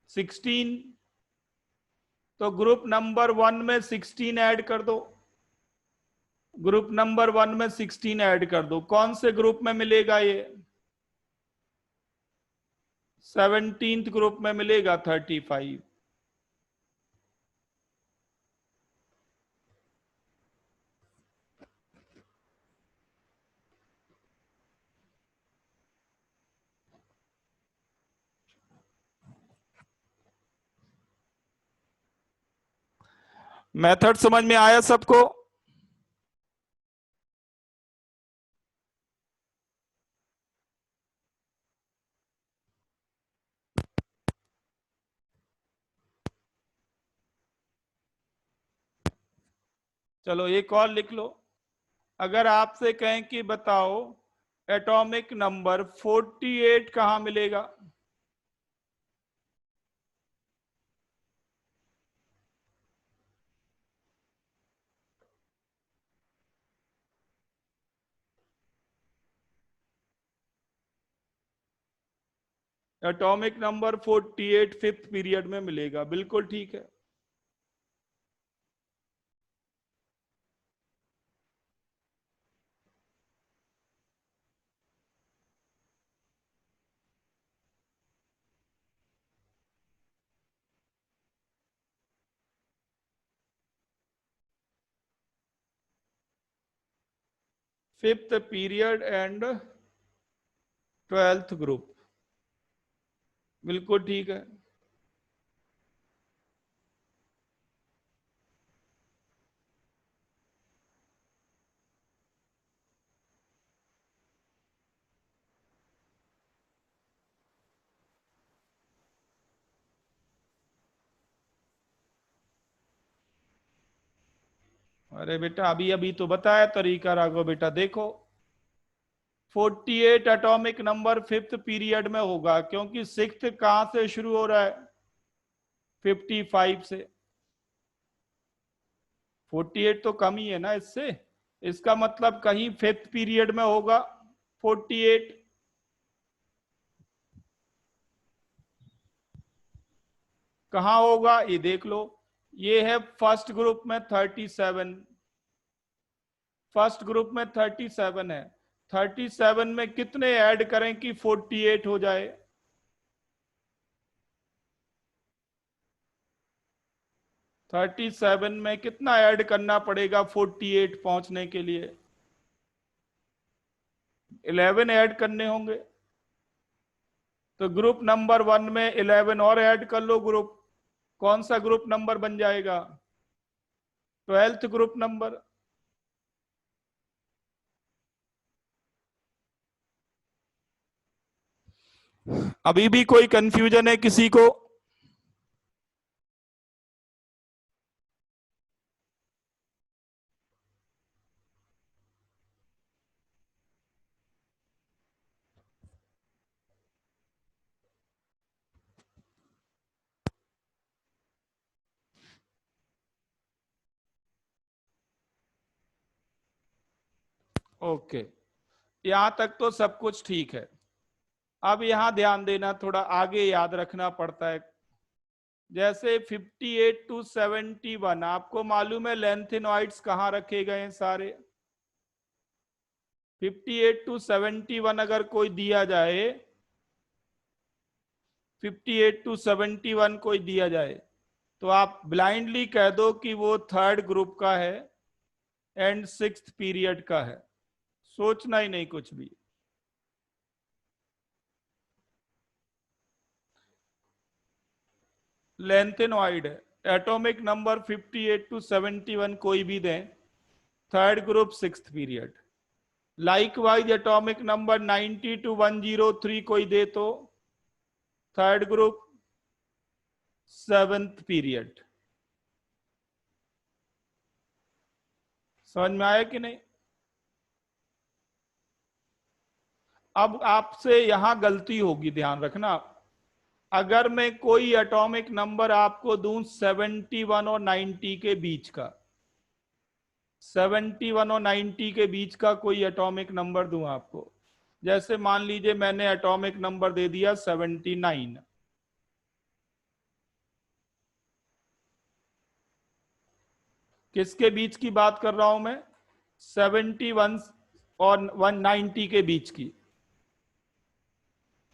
16। तो ग्रुप नंबर 1 में 16 ऐड कर दो। ग्रुप नंबर 1 में 16 ऐड कर दो। कौन से ग्रुप में मिलेगा ये? 17th ग्रुप में मिलेगा 35। मेथड समझ में आया सबको? चलो एक और लिख लो। अगर आपसे कहें कि बताओ एटॉमिक नंबर 48 कहां मिलेगा? एटॉमिक नंबर 48 5th पीरियड में मिलेगा। बिल्कुल ठीक है। Fifth period and 12th group. बिल्कुल ठीक है। अरे बेटा अभी अभी तो बताया तरीका। राघव बेटा देखो, 48 एटॉमिक नंबर 5th पीरियड में होगा, क्योंकि 6th कहां से शुरू हो रहा है? 55 से। 48 तो कम ही है ना इससे। इसका मतलब कहीं 5th पीरियड में होगा 48। कहां होगा ये देख लो। ये है फर्स्ट ग्रुप में 37। फर्स्ट ग्रुप में 37 है। 37 में कितने ऐड करें कि 48 हो जाए? 37 में कितना ऐड करना पड़ेगा 48 पहुंचने के लिए? 11 ऐड करने होंगे। तो ग्रुप नंबर 1 में 11 और ऐड कर लो। ग्रुप कौन सा ग्रुप नंबर बन जाएगा? 12th group number. अभी भी कोई कंफ्यूजन है किसी को? ओके, यहां तक तो सब कुछ ठीक है। अब यहां ध्यान देना, थोड़ा आगे याद रखना पड़ता है। जैसे 58 टू 71 आपको मालूम है लेंथेनॉइड्स कहां रखे गए हैं सारे? 58 टू 71 अगर कोई दिया जाए, 58 टू 71 कोई दिया जाए, तो आप ब्लाइंडली कह दो कि वो 3rd ग्रुप का है एंड 6th पीरियड का है। सोचना ही नहीं कुछ भी। लेंथेनॉइड है। एटॉमिक नंबर 58 टू 71 कोई भी दें, 3rd group 6th period. Likewise atomic number 90 to 103 कोई दे तो 3rd ग्रुप 7th पीरियड। समझ में आया कि नहीं? अब आपसे यहां गलती होगी, ध्यान रखना। अगर मैं कोई एटॉमिक नंबर आपको दूं 71 और 90 के बीच का, 71 और 90 के बीच का कोई एटॉमिक नंबर दूं आपको, जैसे मान लीजिए मैंने एटॉमिक नंबर दे दिया 79, किसके बीच की बात कर रहा हूं मैं? 71 और 190 के बीच की।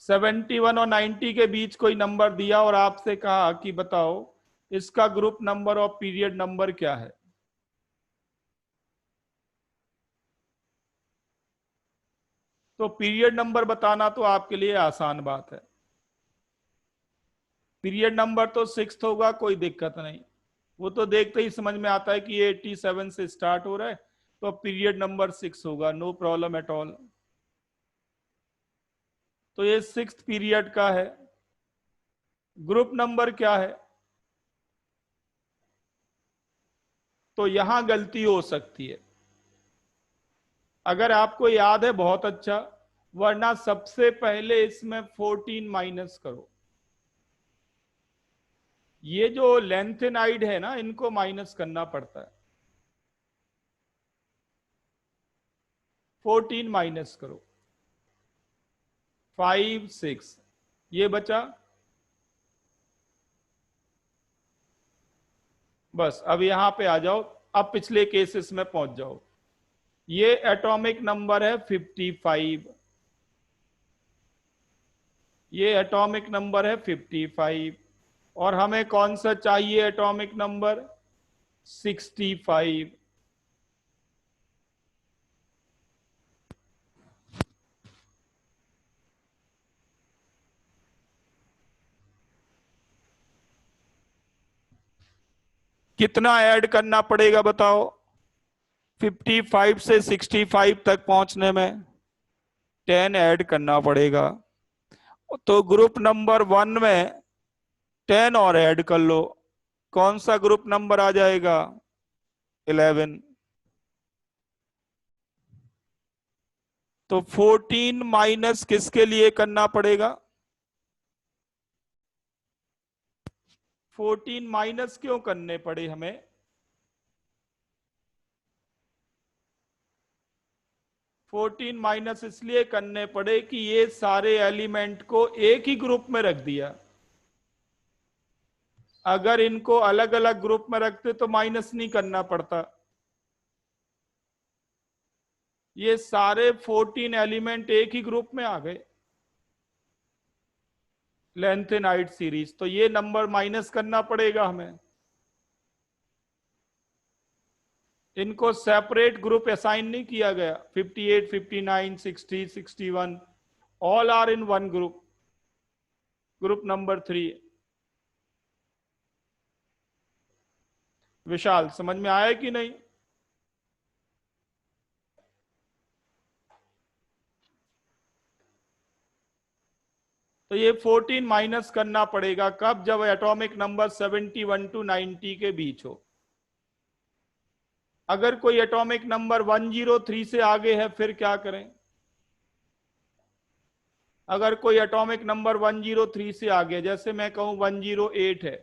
71 और 90 के बीच कोई नंबर दिया और आपसे कहा कि बताओ इसका ग्रुप नंबर और पीरियड नंबर क्या है। तो पीरियड नंबर बताना तो आपके लिए आसान बात है। पीरियड नंबर तो 6 होगा, कोई दिक्कत नहीं, वो तो देखते ही समझ में आता है कि ये 87 से स्टार्ट हो रहा है, तो पीरियड नंबर 6 होगा, नो प्रॉब्लम एट ऑल। तो ये 6th पीरियड का है। ग्रुप नंबर क्या है? तो यहां गलती हो सकती है। अगर आपको याद है बहुत अच्छा, वरना सबसे पहले इसमें 14 माइनस करो। ये जो लेंथेनाइड है ना, इनको माइनस करना पड़ता है। 14 माइनस करो, 5 6, ये बचा। बस अब यहां पे आ जाओ, अब पिछले केसेस में पहुंच जाओ। ये एटॉमिक नंबर है 55, ये एटॉमिक नंबर है 55, और हमें कौन सा चाहिए एटॉमिक नंबर? 65। कितना ऐड करना पड़ेगा बताओ? 55 से 65 तक पहुंचने में 10 ऐड करना पड़ेगा। तो ग्रुप नंबर 1 में 10 और ऐड कर लो, कौन सा ग्रुप नंबर आ जाएगा? 11। तो 14 माइनस किसके लिए करना पड़ेगा? 14 माइनस क्यों करने पड़े हमें? 14 माइनस इसलिए करने पड़े कि ये सारे एलिमेंट को एक ही ग्रुप में रख दिया। अगर इनको अलग अलग ग्रुप में रखते तो माइनस नहीं करना पड़ता। ये सारे 14 एलिमेंट एक ही ग्रुप में आ गए, लेंथेनाइड सीरीज, तो ये नंबर माइनस करना पड़ेगा हमें। इनको सेपरेट ग्रुप असाइन नहीं किया गया। 58 59 60 61 all are in one group, group number 3। Vishal समझ में आया कि नहीं? तो ये 14 माइनस करना पड़ेगा कब? जब एटॉमिक नंबर 71 टू 90 के बीच हो। अगर कोई एटॉमिक नंबर 103 से आगे है फिर क्या करें? अगर कोई एटॉमिक नंबर 103 से आगे, जैसे मैं कहूं 108 है,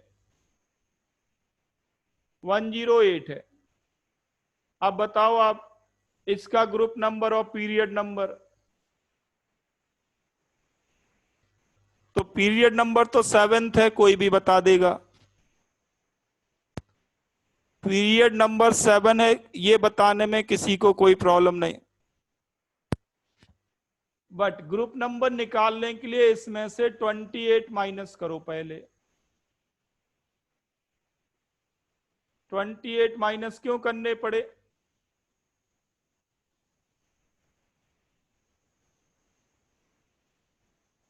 108 है, अब बताओ आप इसका ग्रुप नंबर और पीरियड नंबर। तो पीरियड नंबर तो 7th है, कोई भी बता देगा। पीरियड नंबर 7 है, ये बताने में किसी को कोई प्रॉब्लम नहीं। बट ग्रुप नंबर निकालने के लिए इसमें से 28 माइनस करो पहले। 28 माइनस क्यों करने पड़े?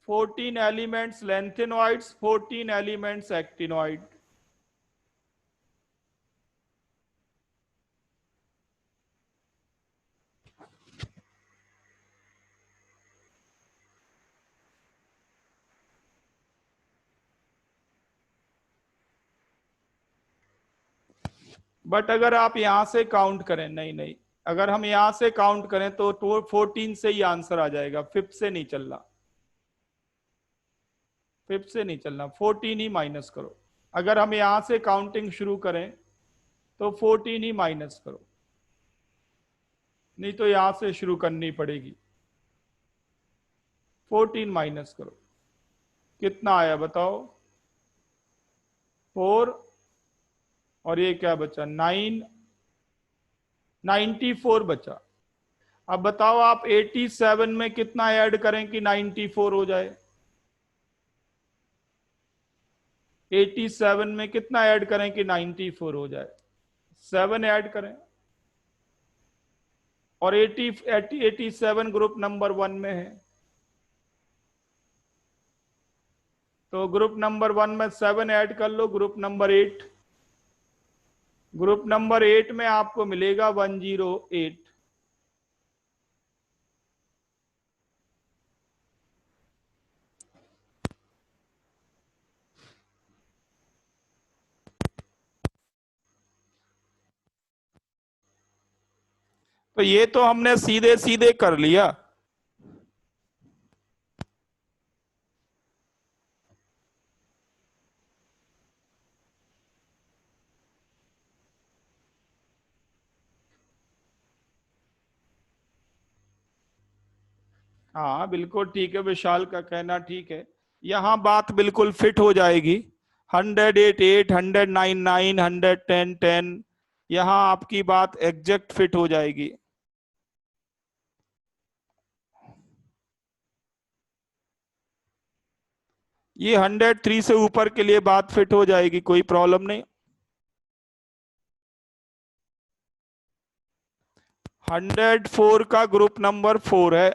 14 elements lanthanoids, 14 elements actinoid. But अगर आप यहां से काउंट करें, नहीं नहीं, अगर हम यहां से काउंट करें तो 14 से ही आंसर आ जाएगा, 5th से नहीं चल रहा। 5 से नहीं चलना, 14 ही माइनस करो। अगर हम यहां से काउंटिंग शुरू करें तो 14 ही माइनस करो, नहीं तो यहां से शुरू करनी पड़ेगी। 14 माइनस करो, कितना आया बताओ? 4, और ये क्या बचा? 9, 94 बचा। अब बताओ आप 87 में कितना ऐड करें कि 94 हो जाए? 87 में कितना ऐड करें कि 94 हो जाए? 7 ऐड करें। और 87 ग्रुप नंबर 1 में है, तो ग्रुप नंबर 1 में 7 ऐड कर लो। ग्रुप नंबर 8 में आपको मिलेगा 108। तो ये तो हमने सीधे सीधे कर लिया। हाँ बिल्कुल ठीक है, विशाल का कहना ठीक है। यहाँ बात बिल्कुल फिट हो जाएगी। 108 8, 109 9, 110 10, यहाँ आपकी बात एग्जैक्ट फिट हो जाएगी। ये 103 से ऊपर के लिए बात फिट हो जाएगी, कोई प्रॉब्लम नहीं। 104 का ग्रुप नंबर 4 है,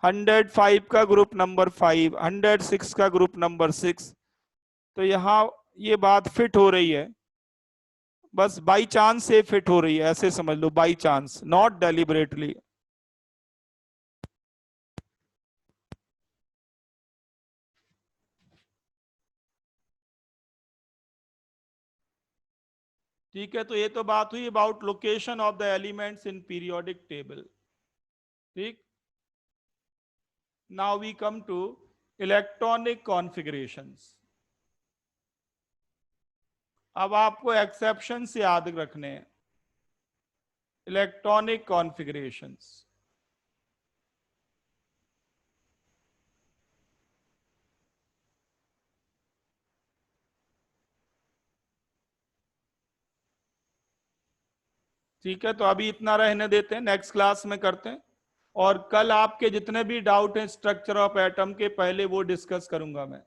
105 का ग्रुप नंबर 5, 106 का ग्रुप नंबर 6। तो यहाँ ये बात फिट हो रही है, बस बाई चांस से फिट हो रही है, ऐसे समझ लो, बाई चांस, नॉट डेलिबरेटली। ठीक है, तो ये तो बात हुई about location of the elements in periodic table. ठीक, now we come to electronic configurations. अब आपको एक्सेप्शन से याद रखने हैं इलेक्ट्रॉनिक कॉन्फ़िगरेशंस। ठीक है, तो अभी इतना रहने देते हैं, नेक्स्ट क्लास में करते हैं। और कल आपके जितने भी डाउट हैं स्ट्रक्चर ऑफ एटम के, पहले वो डिस्कस करूंगा मैं।